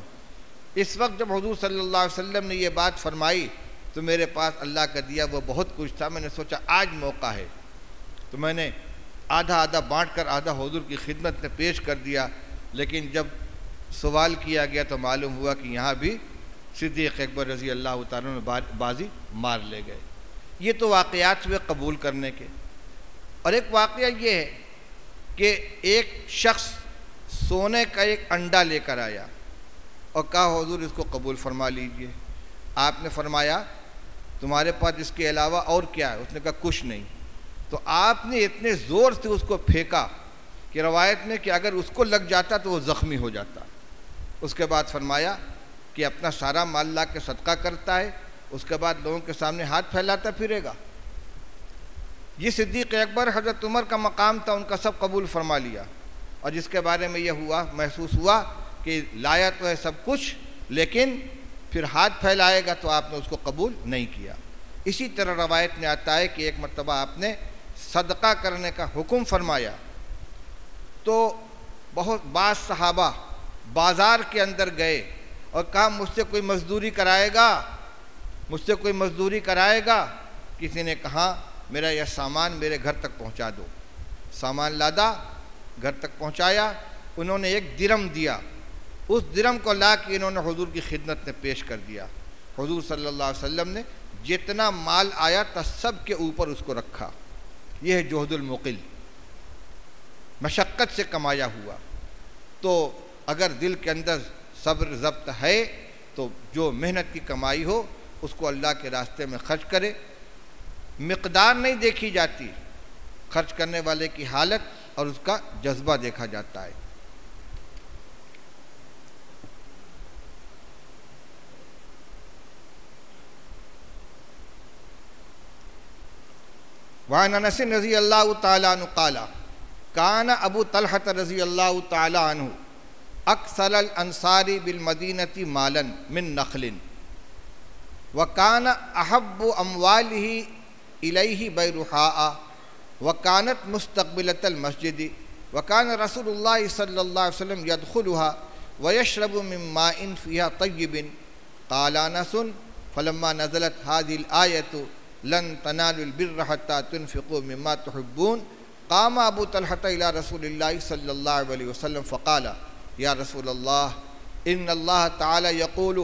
S1: اس وقت جب حضور صلی اللہ علیہ وسلم نے یہ بات فرمائی تو میرے پاس اللہ کا دیا وہ بہت کچھ تھا، میں نے سوچا آج موقع ہے، تو میں نے آدھا آدھا بانٹ کر آدھا حضور کی خدمت میں پیش کر دیا۔ لیکن جب سوال کیا گیا تو معلوم ہوا کہ یہاں بھی صدیق اکبر رضی اللہ تعالیٰ نے بازی مار لے گئے۔ یہ تو واقعات ہوئے قبول کرنے کے۔ اور ایک واقعہ یہ ہے کہ ایک شخص سونے کا ایک انڈا لے کر آیا اور کہا حضور اس کو قبول فرما لیجئے۔ آپ نے فرمایا تمہارے پاس اس کے علاوہ اور کیا ہے؟ اس نے کہا کچھ نہیں۔ تو آپ نے اتنے زور سے اس کو پھینکا کہ روایت میں کہ اگر اس کو لگ جاتا تو وہ زخمی ہو جاتا۔ اس کے بعد فرمایا کہ اپنا سارا مال لا کے صدقہ کرتا ہے، اس کے بعد لوگوں کے سامنے ہاتھ پھیلاتا پھرے گا؟ یہ صدیق اکبر حضرت عمر کا مقام تھا، ان کا سب قبول فرما لیا، اور جس کے بارے میں یہ محسوس ہوا کہ لایا تو ہے سب کچھ لیکن پھر ہاتھ پھیلائے گا تو آپ نے اس کو قبول نہیں کیا۔ اسی طرح روایت میں آتا ہے کہ ایک مرتبہ آپ نے صدقہ کرنے کا حکم فرمایا تو بہت بعض صحابہ بازار کے اندر گئے اور کہا مجھ سے کوئی مزدوری کرائے گا، مجھ سے کوئی مزدوری کرائے گا؟ کسی نے کہا میرا یہ سامان میرے گھر تک پہنچا دو۔ سامان لادا، گھر تک پہنچایا، انہوں نے ایک درم دیا، اس درم کو لا کے انہوں نے حضور کی خدمت میں پیش کر دیا۔ حضور صلی اللہ علیہ وسلم نے جتنا مال آیا تھا سب کے اوپر اس کو رکھا۔ یہ ہے جہد المقل، مشقت سے کمایا ہوا۔ تو اگر دل کے اندر صبر ضبط ہے تو جو محنت کی کمائی ہو اس کو اللہ کے راستے میں خرچ کرے۔ مقدار نہیں دیکھی جاتی، خرچ کرنے والے کی حالت اور اس کا جذبہ دیکھا جاتا ہے۔ وعن انس رضی اللہ تعالیٰ عنہ قال کان ابو طلحہ رضی اللہ تعالیٰ عنہ اکثر الانصار بالمدینۃ مالا من نخل وکان احب اموالہ الیہ بیرحاء وکانت مستقبلۃ المسجد وکان رسول اللہ صلی اللہ علیہ وسلم یدخلها ویشرب من ماء فیہا طیب قال انس فلما نزلت هذه الآیۃ لن تنالوا البر حتى تنفقوا مما تحبون قام ابو طلحة الى رسول الله صلى الله عليه وسلم فقال يا رسول الله ان الله تعالى يقول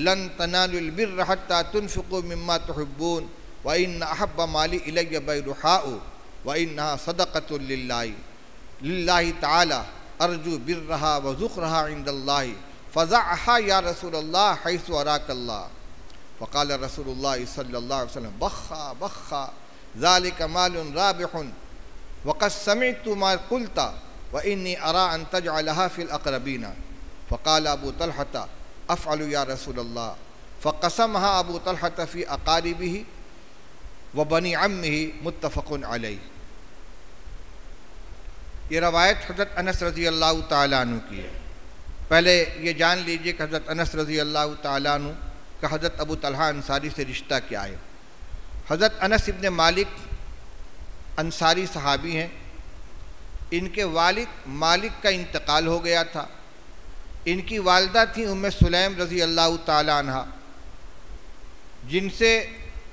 S1: لن تنالوا البر حتى تنفقوا مما تحبون وان احب مالي الي بيرحاء وانها صدقة لله تعالى ارجو برها وذخرها عند الله فزعها يا رسول الله حيث اراك الله فقال رسول اللہ صلی اللہ علیہ وسلم بخا بخا ذلك مال رابح وقد سمعت ما قلت وإني أرى أن تجعلها في الأقربين فقال أبو طلحة أفعل يا رسول الله فقسمها أبو طلحة في أقاربه وبني عمه متفق علیہ۔ یہ روایت حضرت انس رضی اللہ تعالیٰ عنہ کی ہے۔ پہلے یہ جان لیجئے کہ حضرت انس رضی اللہ تعالیٰ عنہ کہ حضرت ابو طلحہ انصاری سے رشتہ کیا ہے۔ حضرت انس ابن مالک انصاری صحابی ہیں، ان کے والد مالک کا انتقال ہو گیا تھا، ان کی والدہ تھیں ام سلیم رضی اللہ تعالی عنہ،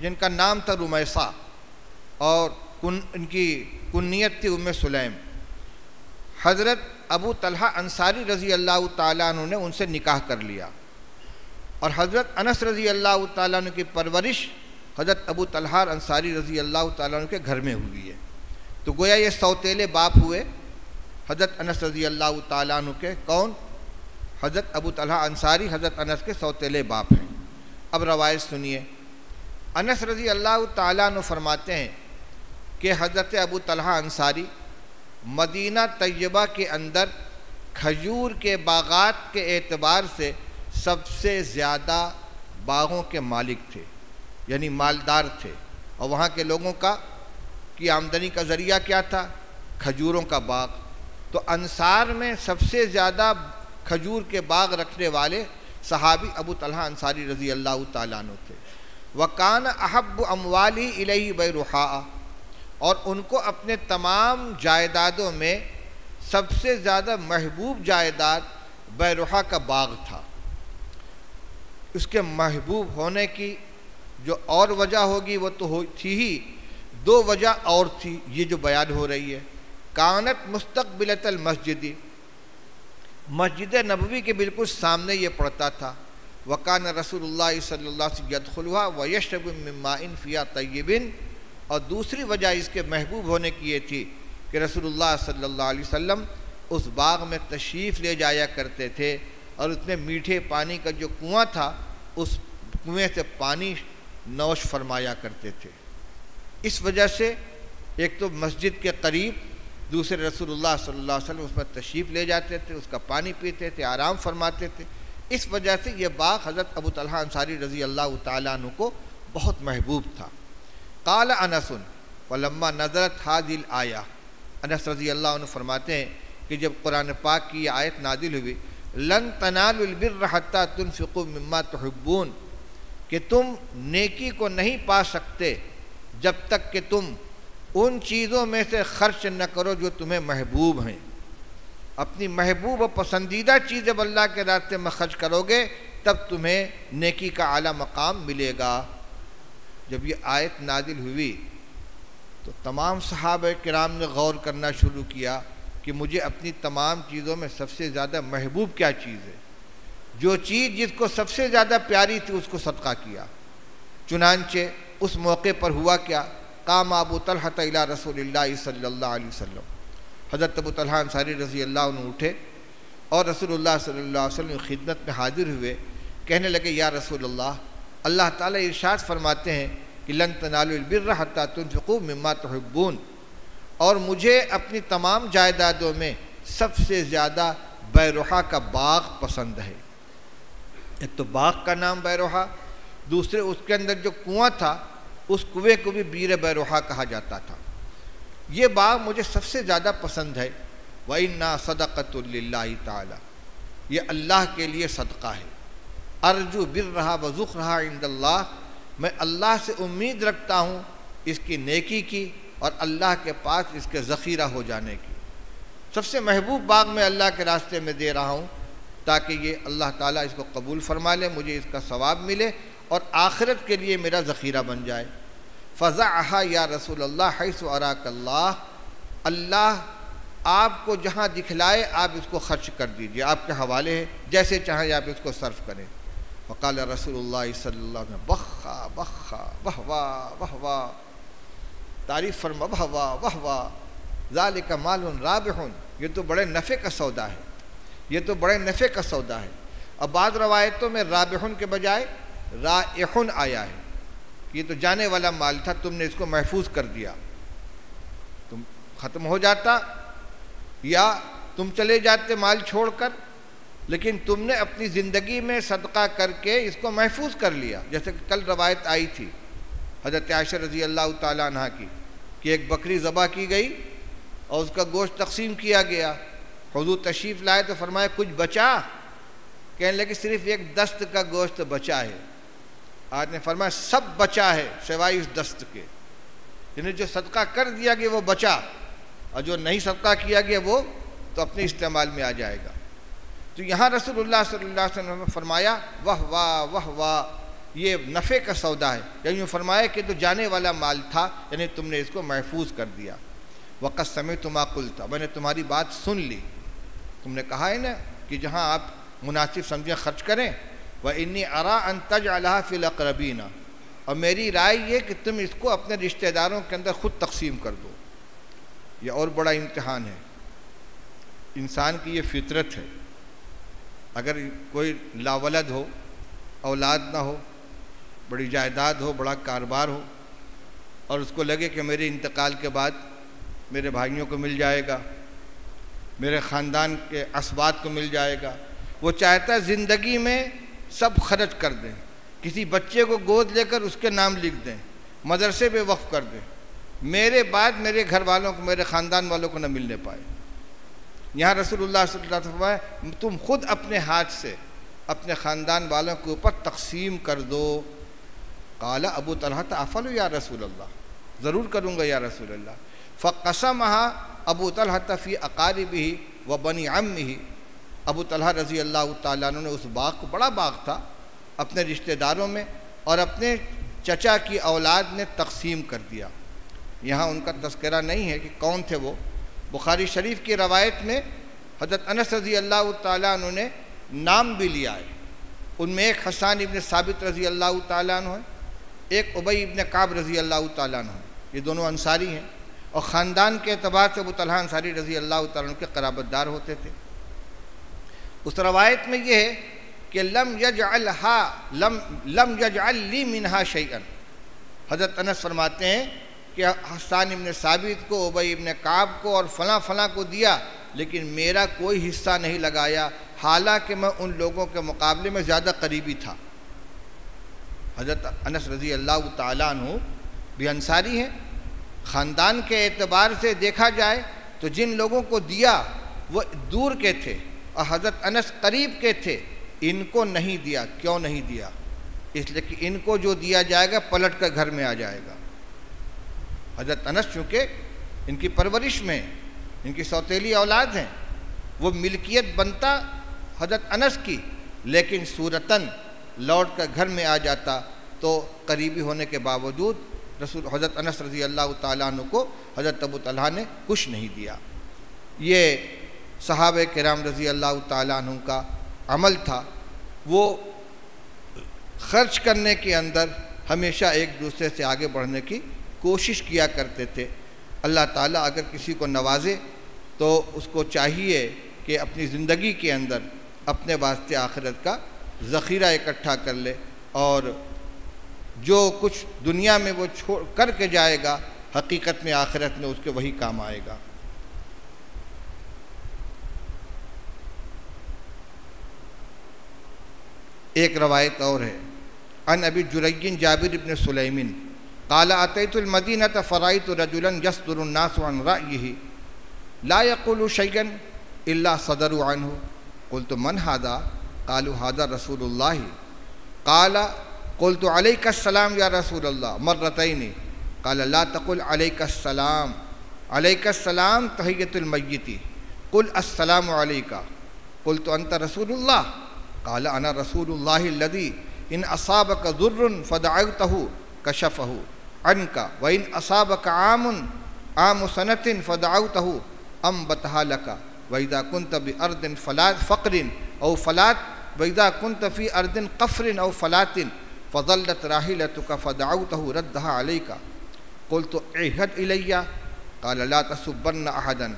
S1: جن کا نام تھا رمیسہ اور ان کی کنیت تھی ام سلیم۔ حضرت ابو طلحہ انصاری رضی اللہ تعالی عنہ نے ان سے نکاح کر لیا، اور حضرت انس رضی اللہ تعالیٰ عنہ کی پرورش حضرت ابو طلحہ انصاری رضی اللہ تعالیٰ عنہ کے گھر میں ہوئی ہے۔ تو گویا یہ سوتیلے باپ ہوئے حضرت انس رضی اللہ تعالیٰ عنہ کے۔ کون؟ حضرت ابو طلحہ انصاری حضرت انس کے سوتیلے باپ ہیں۔ اب روایت سنیے۔ انس رضی اللہ تعالیٰ عنہ فرماتے ہیں کہ حضرت ابو طلحہ انصاری مدینہ طیبہ کے اندر کھجور کے باغات کے اعتبار سے سب سے زیادہ باغوں کے مالک تھے، یعنی مالدار تھے، اور وہاں کے لوگوں کی آمدنی کا ذریعہ کیا تھا؟ کھجوروں کا باغ۔ تو انصار میں سب سے زیادہ کھجور کے باغ رکھنے والے صحابی ابو طلحہ انصاری رضی اللہ تعالیٰ عنہ تھے۔ وَكَانَ أَحَبُّ أَمْوَالِهِ إِلَيْهِ بَيْرُحَاءَ، اور ان کو اپنے تمام جائیدادوں میں سب سے زیادہ محبوب جائیداد بیرحا کا باغ تھا۔ اس کے محبوب ہونے کی جو اور وجہ ہوگی وہ تو تھی ہی، دو وجہ اور تھی یہ جو بیان ہو رہی ہے۔ کانت مستقبلۃ المسجد، مسجد نبوی کے بالکل سامنے یہ پڑتا تھا۔ وکان رسول اللہ صلی اللہ علیہ وسلم یدخلها ویشرب من ماء فیہا طیب، اور دوسری وجہ اس کے محبوب ہونے کی یہ تھی کہ رسول اللہ صلی اللہ علیہ وسلم اس باغ میں تشریف لے جایا کرتے تھے، اور اس میں میٹھے پانی کا جو کنواں تھا اس کنویں سے پانی نوش فرمایا کرتے تھے۔ اس وجہ سے ایک تو مسجد کے قریب، دوسرے رسول اللہ صلی اللہ علیہ وسلم اس میں تشریف لے جاتے تھے، اس کا پانی پیتے تھے، آرام فرماتے تھے۔ اس وجہ سے یہ باغ حضرت ابو طلحہ انصاری رضی اللہ تعالیٰ عنہ کو بہت محبوب تھا۔ قال انس ولما نزلت هذه الآیہ، انس رضی اللہ عنہ فرماتے ہیں کہ جب قرآن پاک کی یہ آیت نازل ہوئی، لن تنالوا البر حتى تنفقوا مما تحبون، کہ تم نیکی کو نہیں پا سکتے جب تک کہ تم ان چیزوں میں سے خرچ نہ کرو جو تمہیں محبوب ہیں۔ اپنی محبوب و پسندیدہ چیز جب اللہ کے راستے میں خرچ کرو گے تب تمہیں نیکی کا اعلیٰ مقام ملے گا۔ جب یہ آیت نازل ہوئی تو تمام صحابہ کرام نے غور کرنا شروع کیا کہ مجھے اپنی تمام چیزوں میں سب سے زیادہ محبوب کیا چیز ہے۔ جو چیز جس کو سب سے زیادہ پیاری تھی اس کو صدقہ کیا۔ چنانچہ اس موقع پر ہوا کیا، قام ابو طلحہ الی رسول اللہ صلی اللہ علیہ وسلم، حضرت ابو طلحہ انصاری رضی اللہ عنہ اٹھے اور رسول اللہ صلی اللہ علیہ وسلم کی خدمت میں حاضر ہوئے، کہنے لگے یا رسول اللہ، اللہ تعالیٰ ارشاد فرماتے ہیں کہ لن تنالوا البر حتى تنفقوا مما تحبون، اور مجھے اپنی تمام جائیدادوں میں سب سے زیادہ بیروحہ کا باغ پسند ہے۔ ایک تو باغ کا نام بیروحہ، دوسرے اس کے اندر جو کنواں تھا اس کنویں کو بھی بیر بیروحہ کہا جاتا تھا۔ یہ باغ مجھے سب سے زیادہ پسند ہے۔ وَإِنَّا صَدَقَةٌ لِلَّهِ تَعَالَى، یہ اللہ کے لیے صدقہ ہے۔ ارجو برها وذخرها عند اللہ، میں اللہ سے امید رکھتا ہوں اس کی نیکی کی اور اللہ کے پاس اس کے ذخیرہ ہو جانے کی۔ سب سے محبوب باغ میں اللہ کے راستے میں دے رہا ہوں تاکہ یہ اللہ تعالیٰ اس کو قبول فرما لے، مجھے اس کا ثواب ملے اور آخرت کے لیے میرا ذخیرہ بن جائے۔ فضعها یا رسول اللہ حیث اراک اللہ، اللہ آپ کو جہاں دکھلائے آپ اس کو خرچ کر دیجئے، آپ کے حوالے ہے، جیسے چاہیں آپ اس کو صرف کریں۔ وقال رسول اللہ صلی اللہ علیہ وسلم بخا بخا واہ واہ واہ واہ، تعریف فرما واہ واہ واہ واہ، ذالک مال رابح، یہ تو بڑے نفع کا سودا ہے، یہ تو بڑے نفع کا سودا ہے۔ اب بعض روایتوں میں رابح کے بجائے رائح آیا ہے، یہ تو جانے والا مال تھا، تم نے اس کو محفوظ کر دیا، تم ختم ہو جاتا یا تم چلے جاتے مال چھوڑ کر، لیکن تم نے اپنی زندگی میں صدقہ کر کے اس کو محفوظ کر لیا۔ جیسے کہ کل روایت آئی تھی حضرت عائشہ رضی اللہ تعالیٰ عنہ کی کہ ایک بکری ذبح کی گئی اور اس کا گوشت تقسیم کیا گیا، حضور تشریف لائے تو فرمایا کچھ بچا، کہنے لگے صرف ایک دست کا گوشت بچا ہے۔ آج نے فرمایا سب بچا ہے سوائے اس دست کے، یعنی جو صدقہ کر دیا گیا وہ بچا اور جو نہیں صدقہ کیا گیا وہ تو اپنے استعمال میں آ جائے گا۔ تو یہاں رسول اللہ صلی اللہ علیہ وسلم نے فرمایا واہ واہ واہ واہ، یہ نفع کا سودا ہے، یعنی فرمایا کہ تو جانے والا مال تھا، یعنی تم نے اس کو محفوظ کر دیا۔ وقد سمعت ما قلت، میں نے تمہاری بات سن لی، تم نے کہا ہے نا کہ جہاں آپ مناسب سمجھیں خرچ کریں۔ وَإِنِّي أَرَىٰ أَن تَجْعَلَهَا فِي الْأَقْرَبِينَ، اور میری رائے یہ کہ تم اس کو اپنے رشتہ داروں کے اندر خود تقسیم کر دو۔ یہ اور بڑا امتحان ہے، انسان کی یہ فطرت ہے، اگر کوئی لاولد ہو، اولاد نہ ہو، بڑی جائیداد ہو، بڑا کاروبار ہو، اور اس کو لگے کہ میرے انتقال کے بعد میرے بھائیوں کو مل جائے گا، میرے خاندان کے اسبات کو مل جائے گا، وہ چاہتا ہے زندگی میں سب خرچ کر دیں، کسی بچے کو گود لے کر اس کے نام لکھ دیں، مدرسے پہ وقف کر دیں، میرے بعد میرے گھر والوں کو، میرے خاندان والوں کو نہ ملنے پائے۔ یہاں رسول اللہ صلی اللہ علیہ وسلم فرمایا تم خود اپنے ہاتھ سے اپنے خاندان والوں کے اوپر تقسیم کر دو۔ قال ابو طلحہ افعل یا رسول اللہ، ضرور کروں گا یا رسول اللہ۔ فقسمها ابو طلحہ فی اقاربہ و بنی عمہ، ابو طلحہ رضی اللہ تعالیٰ عنہ نے اس باغ کو، بڑا باغ تھا، اپنے رشتہ داروں میں اور اپنے چچا کی اولاد نے تقسیم کر دیا۔ یہاں ان کا تذکرہ نہیں ہے کہ کون تھے وہ۔ بخاری شریف کی روایت میں حضرت انس رضی اللہ تعالیٰ عنہ نے نام بھی لیا ہے، ان میں ایک حسان ابن ثابت رضی اللہ تعالیٰ عنہ ہے، ایک ابی ابن کعب رضی اللہ تعالیٰ عنہ ہے، یہ دونوں انصاری ہیں اور خاندان کے اعتبار سے ابو طلحہ انصاری رضی اللہ تعالیٰ عنہ کے قرابت دار ہوتے تھے۔ اس روایت میں یہ ہے کہ لم یجعل لی منہا شیئا، حضرت انس فرماتے ہیں کہ حسان ابن ثابت کو، ابی ابن کعب کو اور فلاں فلاں کو دیا، لیکن میرا کوئی حصہ نہیں لگایا حالانکہ میں ان لوگوں کے مقابلے میں زیادہ قریبی تھا۔ حضرت انس رضی اللہ تعالیٰ عنہ بھی انصاری ہیں، خاندان کے اعتبار سے دیکھا جائے تو جن لوگوں کو دیا وہ دور کے تھے اور حضرت انس قریب کے تھے، ان کو نہیں دیا۔ کیوں نہیں دیا؟ اس لیے کہ ان کو جو دیا جائے گا پلٹ کر گھر میں آ جائے گا۔ حضرت انس چونکہ ان کی پرورش میں ان کی سوتیلی اولاد ہیں، وہ ملکیت بنتا حضرت انس کی، لیکن صورتاً لوٹ کر گھر میں آ جاتا تو قریبی ہونے کے باوجود رسول حضرت انس رضی اللہ تعالیٰ عنہ کو حضرت ابو طلحہ نے کچھ نہیں دیا۔ یہ صحابہ کرام رضی اللہ تعالیٰ عنہ کا عمل تھا۔ وہ خرچ کرنے کے اندر ہمیشہ ایک دوسرے سے آگے بڑھنے کی کوشش کیا کرتے تھے۔ اللہ تعالیٰ اگر کسی کو نوازے تو اس کو چاہیے کہ اپنی زندگی کے اندر اپنے واسطے آخرت کا ذخیرہ اکٹھا کر لے، اور جو کچھ دنیا میں وہ چھوڑ کر کے جائے گا حقیقت میں آخرت میں اس کے وہی کام آئے گا۔ ایک روایت اور ہے، عن ابی جریج جابر بن سلیم قال اتیت المدینة فرأیت رجلا یصدر الناس عن رأیہ لا یقول شیئا الا صدروا عنہ قلت من هذا قالوا هذا رسول اللہ قال قلت علیک السلام یا رسول اللہ مرتین قال لا تقل علیک السلام، علیک السلام تحیۃ المیت، قل السلام علیک، قلت انت رسول اللہ قال انا رسول اللہ الذی ان اصابک ضر فدعوتہ کشفہ عنک وان اصابک عام سنۃ فدعوتہ انبتھا لک واذا كنت بارض فقر او فلات واذا كنت في ارض قفر او فلات فظلت راحلتك فدعوته ردها عليك قلت اعهد الي قال لا تسبن احدا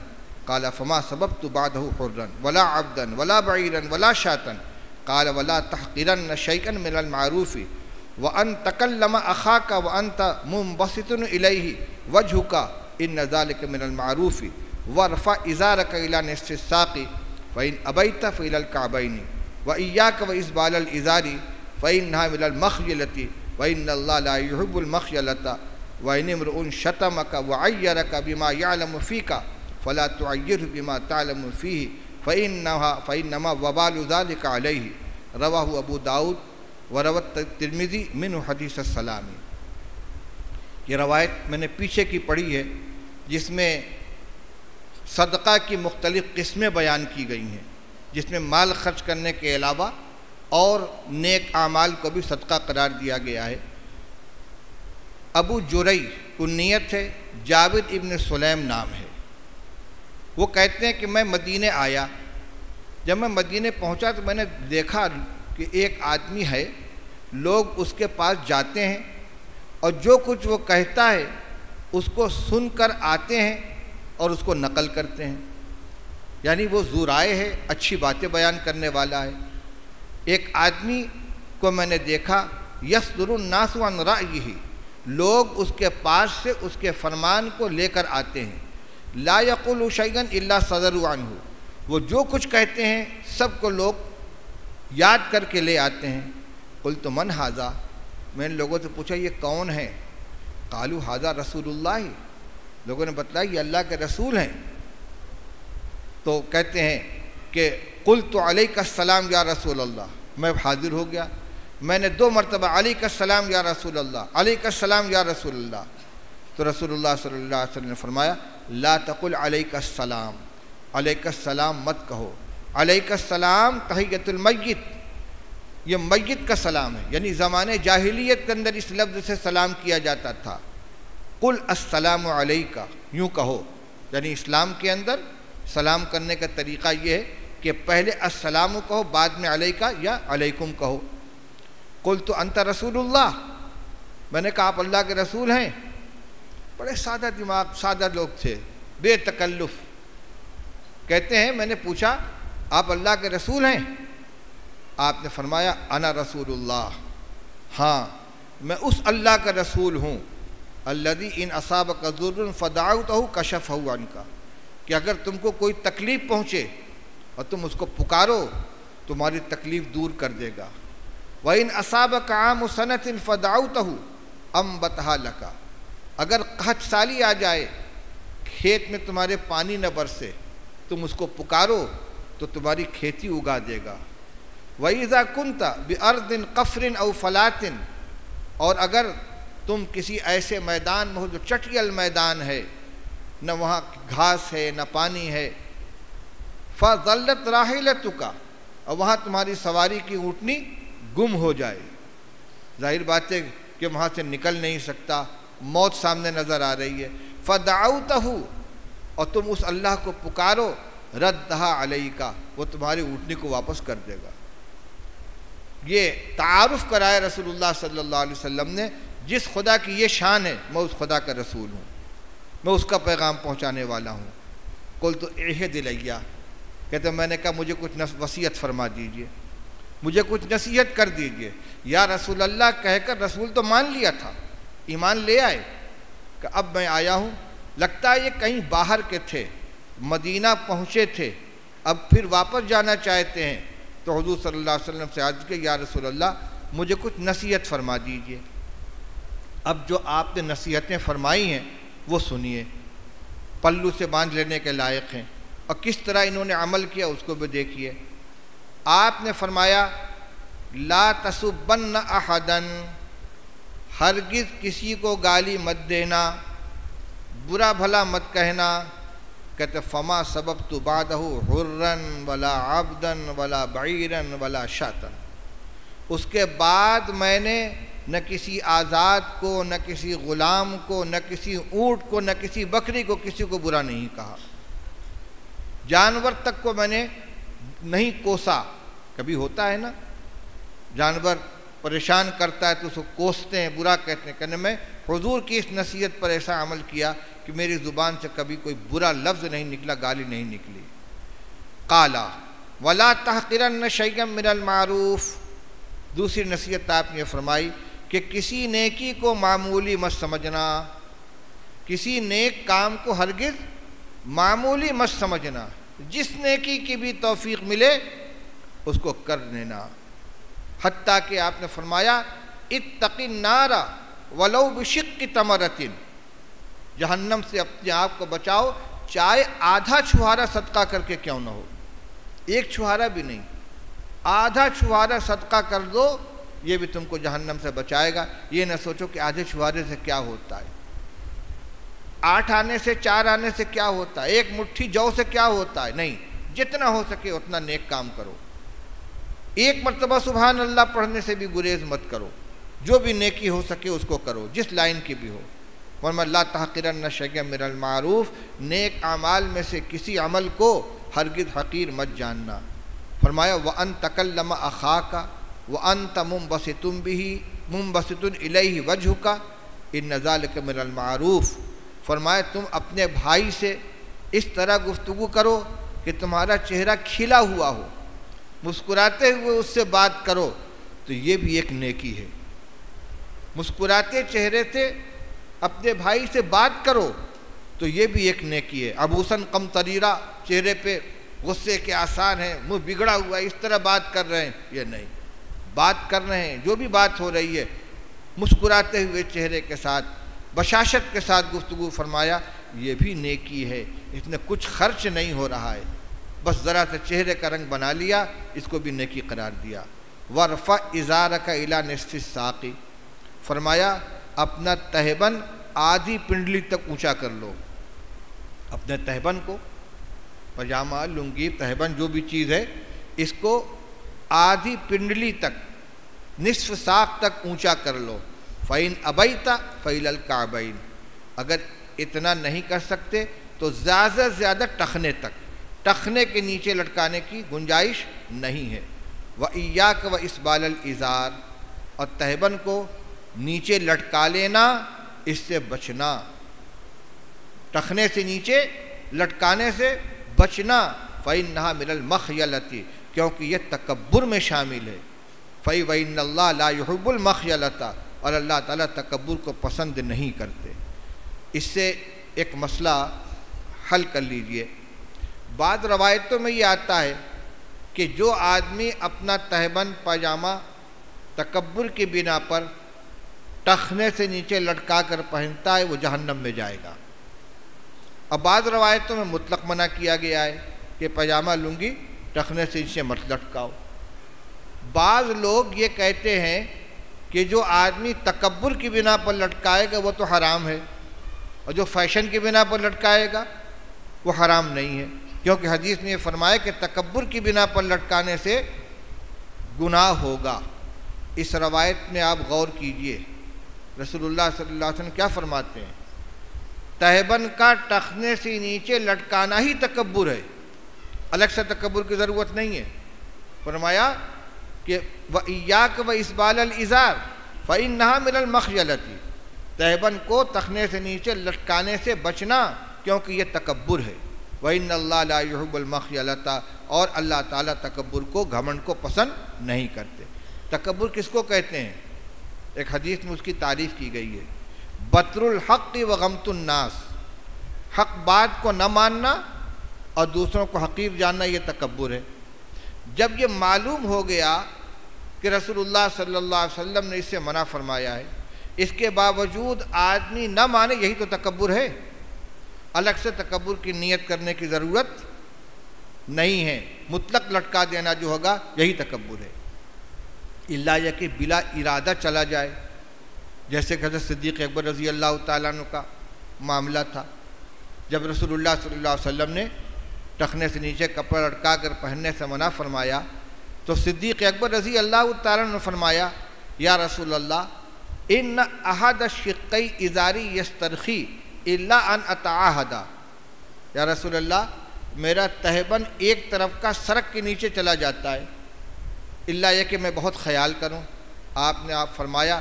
S1: قال فما سببت بعده حرا ولا عبدا ولا بعيرا ولا شاة قال ولا تحقرن شيئا من المعروف وان تكلم اخاك وانت منبسط اليه وجهك ان ذلك من المعروف وارفع ازارك الى نصف الساق فان ابيت فالى الكعبين واياك واسبال الازار فانها من المخيلة وان الله لا يحب المخيلة وان امرؤ شتمك وعيرك بما يعلم فيك فلا تعيره بما تعلم فيه فإنما وبال ذلك عليه رواہ ابو داؤد وروى الترمذی منہ حدیث السلام۔ یہ روایت میں نے پیچھے کی پڑھی ہے جس میں صدقہ کی مختلف قسمیں بیان کی گئی ہیں، جس میں مال خرچ کرنے کے علاوہ اور نیک اعمال کو بھی صدقہ قرار دیا گیا ہے۔ ابو جرئی کنیت ہے، جابر ابن سلیم نام ہے۔ وہ کہتے ہیں کہ میں مدینے آیا، جب میں مدینے پہنچا تو میں نے دیکھا کہ ایک آدمی ہے، لوگ اس کے پاس جاتے ہیں اور جو کچھ وہ کہتا ہے اس کو سن کر آتے ہیں اور اس کو نقل کرتے ہیں، یعنی وہ ذو رائے ہے، اچھی باتیں بیان کرنے والا ہے۔ ایک آدمی کو میں نے دیکھا یصدر الناس عن رأیہ، لوگ اس کے پاس سے اس کے فرمان کو لے کر آتے ہیں، لا یقول شیئا الا صدروا عنہ، وہ جو کچھ کہتے ہیں سب کو لوگ یاد کر کے لے آتے ہیں۔ قلت من ھذا، میں نے لوگوں سے پوچھا یہ کون ہے؟ قالوا ھذا رسول اللہ، لوگوں نے بتلایا یہ اللہ کے رسول ہیں۔ تو کہتے ہیں کہ قلت علیک السلام یا رسول اللہ، میں حاضر ہو گیا، میں نے 2 مرتبہ علیک السلام یا رسول اللہ، علیک السلام یا رسول اللہ۔ تو رسول اللہ صلی اللہ علیہ وسلم نے فرمایا لا تقل علیک السلام، علیک السلام مت کہو، علیک السلام تحیۃ المیت، یہ میت کا سلام ہے، یعنی زمانے جاہلیت کے اندر اس لفظ سے سلام کیا جاتا تھا۔ قل السلام علیک، یوں کہو، یعنی اسلام کے اندر سلام کرنے کا طریقہ یہ ہے کہ پہلے السلام کہو، بعد میں علیکہ یا علیکم کہو۔ قلت انت رسول اللہ، میں نے کہا آپ اللہ کے رسول ہیں۔ بڑے سادہ دماغ، سادہ لوگ تھے، بے تکلف۔ کہتے ہیں میں نے پوچھا آپ اللہ کے رسول ہیں؟ آپ نے فرمایا انا رسول اللہ، ہاں میں اس اللہ کا رسول ہوں، الذی ان اصابک ضر فدعوتہ کشفہ عنک، کہ اگر تم کو کوئی تکلیف پہنچے اور تم اس کو پکارو تمہاری تکلیف دور کر دے گا۔ وَإِنْ أَصَابَكَ عَامُ سَنَةٍ فَدَعَوْتَهُ أَنبَتَهَا لَكَ، اگر قحط سالی آ جائے، کھیت میں تمہارے پانی نہ برسے، تم اس کو پکارو تو تمہاری کھیتی اگا دے گا۔ وَإِذَا كُنْتَ بِأَرْضٍ قَفْرٍ أَوْ فَلَاتٍ، اور اگر تم کسی ایسے میدان میں ہو جو چٹیل میدان ہے، نہ وہاں گھاس ہے نہ پانی ہے، فَضَلَّتْ رَاحِلَتُكَ، اور وہاں تمہاری سواری کی اونٹنی گم ہو جائے، ظاہر بات ہے کہ وہاں سے نکل نہیں سکتا، موت سامنے نظر آ رہی ہے، فَدَعَوْتَهُ، اور تم اس اللہ کو پکارو، رَدَّهَا عَلَيْكَ، وہ تمہاری اونٹنی کو واپس کر دے گا۔ یہ تعارف کرایا رسول اللہ صلی اللہ علیہ وسلم نے، جس خدا کی یہ شان ہے، میں اس خدا کا رسول ہوں، میں اس کا پیغام پہنچانے والا ہوں۔ قُلْتُ اعْهِدْ إِلَيَّ، کہتے میں نے کہا مجھے کچھ وصیت فرما دیجئے، مجھے کچھ نصیحت کر دیجئے۔ یا رسول اللہ کہہ کر رسول تو مان لیا تھا، ایمان لے آئے، کہ اب میں آیا ہوں، لگتا ہے یہ کہیں باہر کے تھے، مدینہ پہنچے تھے، اب پھر واپس جانا چاہتے ہیں، تو حضور صلی اللہ علیہ وسلم سے عرض کہ یا رسول اللہ مجھے کچھ نصیحت فرما دیجئے۔ اب جو آپ نے نصیحتیں فرمائی ہیں وہ سنیے، پلو سے باندھ لینے کے لائق ہیں، اور کس طرح انہوں نے عمل کیا اس کو بھی دیکھیے۔ آپ نے فرمایا لا تسبن احدا، ہرگز کسی کو گالی مت دینا، برا بھلا مت کہنا۔ کہتے فما سببت بعدہ حرا ولا عبدا ولا بعیرا ولا شاتا، اس کے بعد میں نے نہ کسی آزاد کو، نہ کسی غلام کو، نہ کسی اونٹ کو، نہ کسی بکری کو، کسی کو برا نہیں کہا، جانور تک کو میں نے نہیں کوسا۔ کبھی ہوتا ہے نا، جانور پریشان کرتا ہے تو اس کو کوستے ہیں، برا کہتے ہیں، کہنے میں حضور کی اس نصیحت پر ایسا عمل کیا کہ میری زبان سے کبھی کوئی برا لفظ نہیں نکلا، گالی نہیں نکلی۔ قالا ولا تحقرن شیئا من المعروف، دوسری نصیحت آپ نے فرمائی کہ کسی نیکی کو معمولی مت سمجھنا، کسی نیک کام کو ہرگز معمولی مت سمجھنا، جس نیکی کی بھی توفیق ملے اس کو کر لینا۔ حتیٰ کہ آپ نے فرمایا اتق النار ولو بشق تمرۃ، جہنم سے اپنے آپ کو بچاؤ چاہے آدھا چھہارا صدقہ کر کے کیوں نہ ہو، ایک چھہارا بھی نہیں، آدھا چھہارا صدقہ کر دو، یہ بھی تم کو جہنم سے بچائے گا۔ یہ نہ سوچو کہ آدھے چھہارے سے کیا ہوتا ہے، 8 آنے سے 4 آنے سے کیا ہوتا ہے، ایک مٹھی جو سے کیا ہوتا ہے، نہیں، جتنا ہو سکے اتنا نیک کام کرو۔ ایک مرتبہ سبحان اللہ پڑھنے سے بھی گریز مت کرو، جو بھی نیکی ہو سکے اس کو کرو، جس لائن کی بھی ہو۔ ورنہ لا تحقرن شیئا من المعروف، نیک اعمال میں سے کسی عمل کو ہرگز حقیر مت جاننا۔ فرمایا وَأَن تَكَلَّمَ أَخَاكَ وَأَنْتَ مُنبَسِطٌ بِهِ مُنبَسِطٌ إِلَيْهِ وَجْهُكَ إِنَّ ذَلِكَ مِنَ الْمَعْرُوف، فرمایا تم اپنے بھائی سے اس طرح گفتگو کرو کہ تمہارا چہرہ کھلا ہوا ہو، مسکراتے ہوئے اس سے بات کرو، تو یہ بھی ایک نیکی ہے۔ مسکراتے چہرے سے اپنے بھائی سے بات کرو تو یہ بھی ایک نیکی ہے۔ عبوساً قمطریرا، چہرے پہ غصے کے آثار ہیں، منہ بگڑا ہوا ہے، اس طرح بات کر رہے ہیں، یہ نہیں، بات کر رہے ہیں، جو بھی بات ہو رہی ہے مسکراتے ہوئے چہرے کے ساتھ، بشاشت کے ساتھ گفتگو، فرمایا یہ بھی نیکی ہے، اس میں کچھ خرچ نہیں ہو رہا ہے، بس ذرا سے چہرے کا رنگ بنا لیا، اس کو بھی نیکی قرار دیا۔ وَرْفَعْ إِزَارَكَ إِلَى نِصْفِ السَّاقِ، فرمایا اپنا تہبند آدھی پنڈلی تک اونچا کر لو، اپنے تہبند کو، پاجامہ، لنگی، تہبند جو بھی چیز ہے، اس کو آدھی پنڈلی تک، نصف ساق تک اونچا کر لو۔ فَإِنْ أَبَيْتَ فَإِلَى الْكَعْبَيْنِ، اگر اتنا نہیں کر سکتے تو زیادہ سے زیادہ ٹخنے تک، ٹخنے کے نیچے لٹکانے کی گنجائش نہیں ہے۔ وَإِيَّاكَ وَإِسْبَالَ الْإِزَارِ، اور تہبند کو نیچے لٹکا لینا، اس سے بچنا، ٹخنے سے نیچے لٹکانے سے بچنا۔ فَإِنَّهَا مِنَ الْمَخْيَلَةِ، کیونکہ یہ تکبر میں شامل ہے۔ وَإِنَّ اللَّهَ لَا يُحِبُّ الْمَخْيَلَةَ، اور اللہ تعالیٰ تکبر کو پسند نہیں کرتے۔ اس سے ایک مسئلہ حل کر لیجئے۔ بعض روایتوں میں یہ آتا ہے کہ جو آدمی اپنا تہبند پاجامہ تکبر کی بنا پر ٹخنے سے نیچے لٹکا کر پہنتا ہے وہ جہنم میں جائے گا۔ اب بعض روایتوں میں مطلق منع کیا گیا ہے کہ پاجامہ لنگی ٹخنے سے نیچے مت لٹکاؤ۔ بعض لوگ یہ کہتے ہیں کہ جو آدمی تکبر کی بنا پر لٹکائے گا وہ تو حرام ہے، اور جو فیشن کی بنا پر لٹکائے گا وہ حرام نہیں ہے، کیونکہ حدیث میں یہ فرمایا کہ تکبر کی بنا پر لٹکانے سے گناہ ہوگا۔ اس روایت میں آپ غور کیجئے، رسول اللہ صلی اللہ علیہ وسلم کیا فرماتے ہیں؟ تہبند کا ٹخنے سے نیچے لٹکانا ہی تکبر ہے، الگ سے تکبر کی ضرورت نہیں ہے۔ فرمایا کہ وَإِيَّاكَ وَإِسْبَالَ الْإِزَارِ فَإِنَّهَا مِنَ الْمَخْجَلَةِ، تہبند کو ٹخنے سے نیچے لٹکانے سے بچنا کیونکہ یہ تکبر ہے۔ وَإِنَّ اللَّهَ لَا يُحِبُّ الْمَخْجَلَةَ، اور اللہ تعالیٰ تکبر کو، گھمنڈ کو پسند نہیں کرتے۔ تکبر کس کو کہتے ہیں؟ ایک حدیث میں اس کی تعریف کی گئی ہے، بطر الحق وغمت الناس، حق بات کو نہ ماننا اور دوسروں کو حقیر جاننا، یہ تکبر ہے۔ جب یہ معلوم ہو گیا کہ رسول اللہ صلی اللہ علیہ وسلم نے اس سے منع فرمایا ہے، اس کے باوجود آدمی نہ مانے، یہی تو تکبر ہے۔ الگ سے تکبر کی نیت کرنے کی ضرورت نہیں ہے، مطلق لٹکا دینا جو ہوگا یہی تکبر ہے، الا یہ کہ بلا ارادہ چلا جائے، جیسے کہ حضرت صدیق اکبر رضی اللہ تعالیٰ عنہ کا معاملہ تھا۔ جب رسول اللہ صلی اللہ علیہ وسلم نے ٹخنے سے نیچے کپڑا لٹکا کر پہننے سے منع فرمایا تو صدیق اکبر رضی اللہ تعالیٰ عنہ نے فرمایا، یا رسول اللہ ان احد الشقی ازاری یسترخی الا ان اتعاہد، یا رسول اللہ میرا تہبند ایک طرف کا سرک کے نیچے چلا جاتا ہے، الا یہ کہ میں بہت خیال کروں۔ آپ نے فرمایا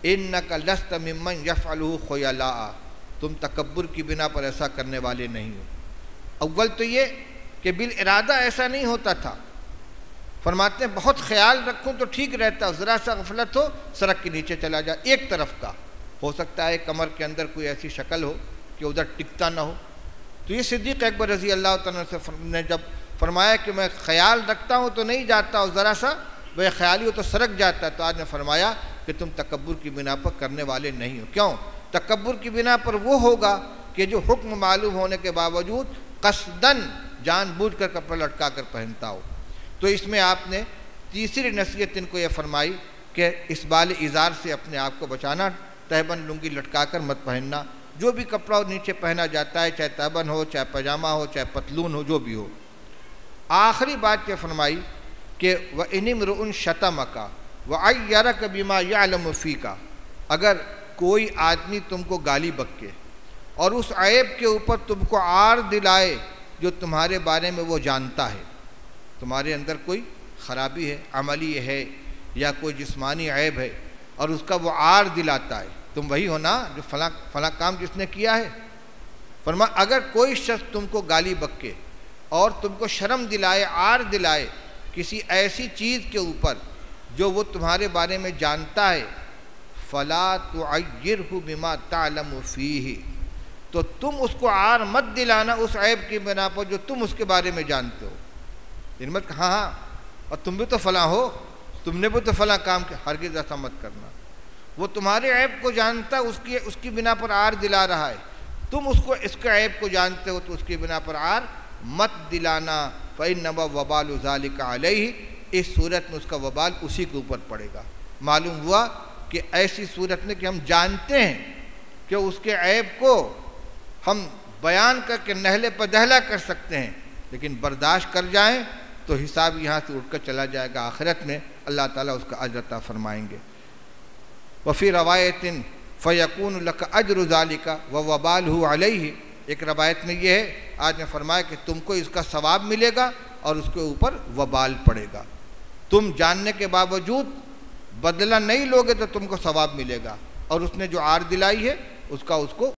S1: انک لست ممن یفعلہ خیلاء، تم تکبر کی بنا پر ایسا کرنے والے نہیں ہو۔ اول تو یہ کہ بالارادہ ایسا نہیں ہوتا تھا، فرماتے ہیں بہت خیال رکھوں تو ٹھیک رہتا، ذرا سا غفلت ہو سڑک کے نیچے چلا جائے، ایک طرف کا ہو سکتا ہے کمر کے اندر کوئی ایسی شکل ہو کہ ادھر ٹکتا نہ ہو۔ تو یہ صدیق اکبر رضی اللہ تعالیٰ نے جب فرمایا کہ میں خیال رکھتا ہوں تو نہیں جاتا، اور ذرا سا بے خیالی ہو تو سرک جاتا ہے، تو آج نے فرمایا کہ تم تکبر کی بنا پر کرنے والے نہیں ہو۔ کیوں؟ تکبر کی بنا پر وہ ہوگا کہ جو حکم معلوم ہونے کے باوجود قصداً جان بوجھ کر کپڑا لٹکا کر پہنتا ہو۔ تو اس میں آپ نے تیسری نصیحت ان کو یہ فرمائی کہ اسبال ازار سے اپنے آپ کو بچانا، تہبند لنگی لٹکا کر مت پہننا، جو بھی کپڑا نیچے پہنا جاتا ہے، چاہے تہبند ہو، چاہے پاجامہ ہو، چاہے پتلون ہو، جو بھی ہو۔ آخری بات یہ فرمائی کہ وَإِنِ امْرُؤٌ شَتَمَكَ وَعَيَّرَكَ بِمَا يَعْلَمُ فِيكَ، اگر کوئی آدمی تم کو گالی بکے اور اس عیب کے اوپر تم کو عار دلائے جو تمہارے بارے میں وہ جانتا ہے، تمہارے اندر کوئی خرابی ہے، عملی ہے یا کوئی جسمانی عیب ہے، اور اس کا وہ عار دلاتا ہے، تم وہی ہو نا جو فلاں کام جس نے کیا ہے۔ فرما اگر کوئی شخص تم کو گالی بکے اور تم کو شرم دلائے، عار دلائے کسی ایسی چیز کے اوپر جو وہ تمہارے بارے میں جانتا ہے، فَلَا تُعَيِّرْهُ بِمَا تَعْلَمُ فِيهِ، تو تم اس کو عار مت دلانا اس عیب کی بنا پر جو تم اس کے بارے میں جانتے ہو۔ ان مت ہاں ہاں اور تم بھی تو فلاں ہو، تم نے بھی تو فلاں کام کیا، ہرگز ایسا مت کرنا۔ وہ تمہارے عیب کو جانتا ہے، اس کی بنا پر عار دلا رہا ہے، تم اس کے عیب کو جانتے ہو تو اس کی بنا پر عار مت دلانا۔ فَإِنَّمَا وَبَالُ ذَلِكَ عَلَيْهِ، اس صورت میں اس کا وبال اسی کے اوپر پڑے گا۔ معلوم ہوا کہ ایسی صورت میں کہ ہم جانتے ہیں کہ اس کے عیب کو ہم بیان کر کے نہلے پر دہلا کر سکتے ہیں، لیکن برداشت کر جائیں تو حساب یہاں سے اٹھ کر چلا جائے گا، آخرت میں اللہ تعالیٰ اس کا اجر عطا فرمائیں گے۔ وفی روایت فیکون لک اجر ذالک ووبالہ علیہ، ایک روایت میں یہ ہے، آج نے فرمایا کہ تم کو اس کا ثواب ملے گا اور اس کے اوپر وبال پڑے گا۔ تم جاننے کے باوجود بدلہ نہیں لوگے تو تم کو ثواب ملے گا، اور اس نے جو عار دلائی ہے اس کا اس کو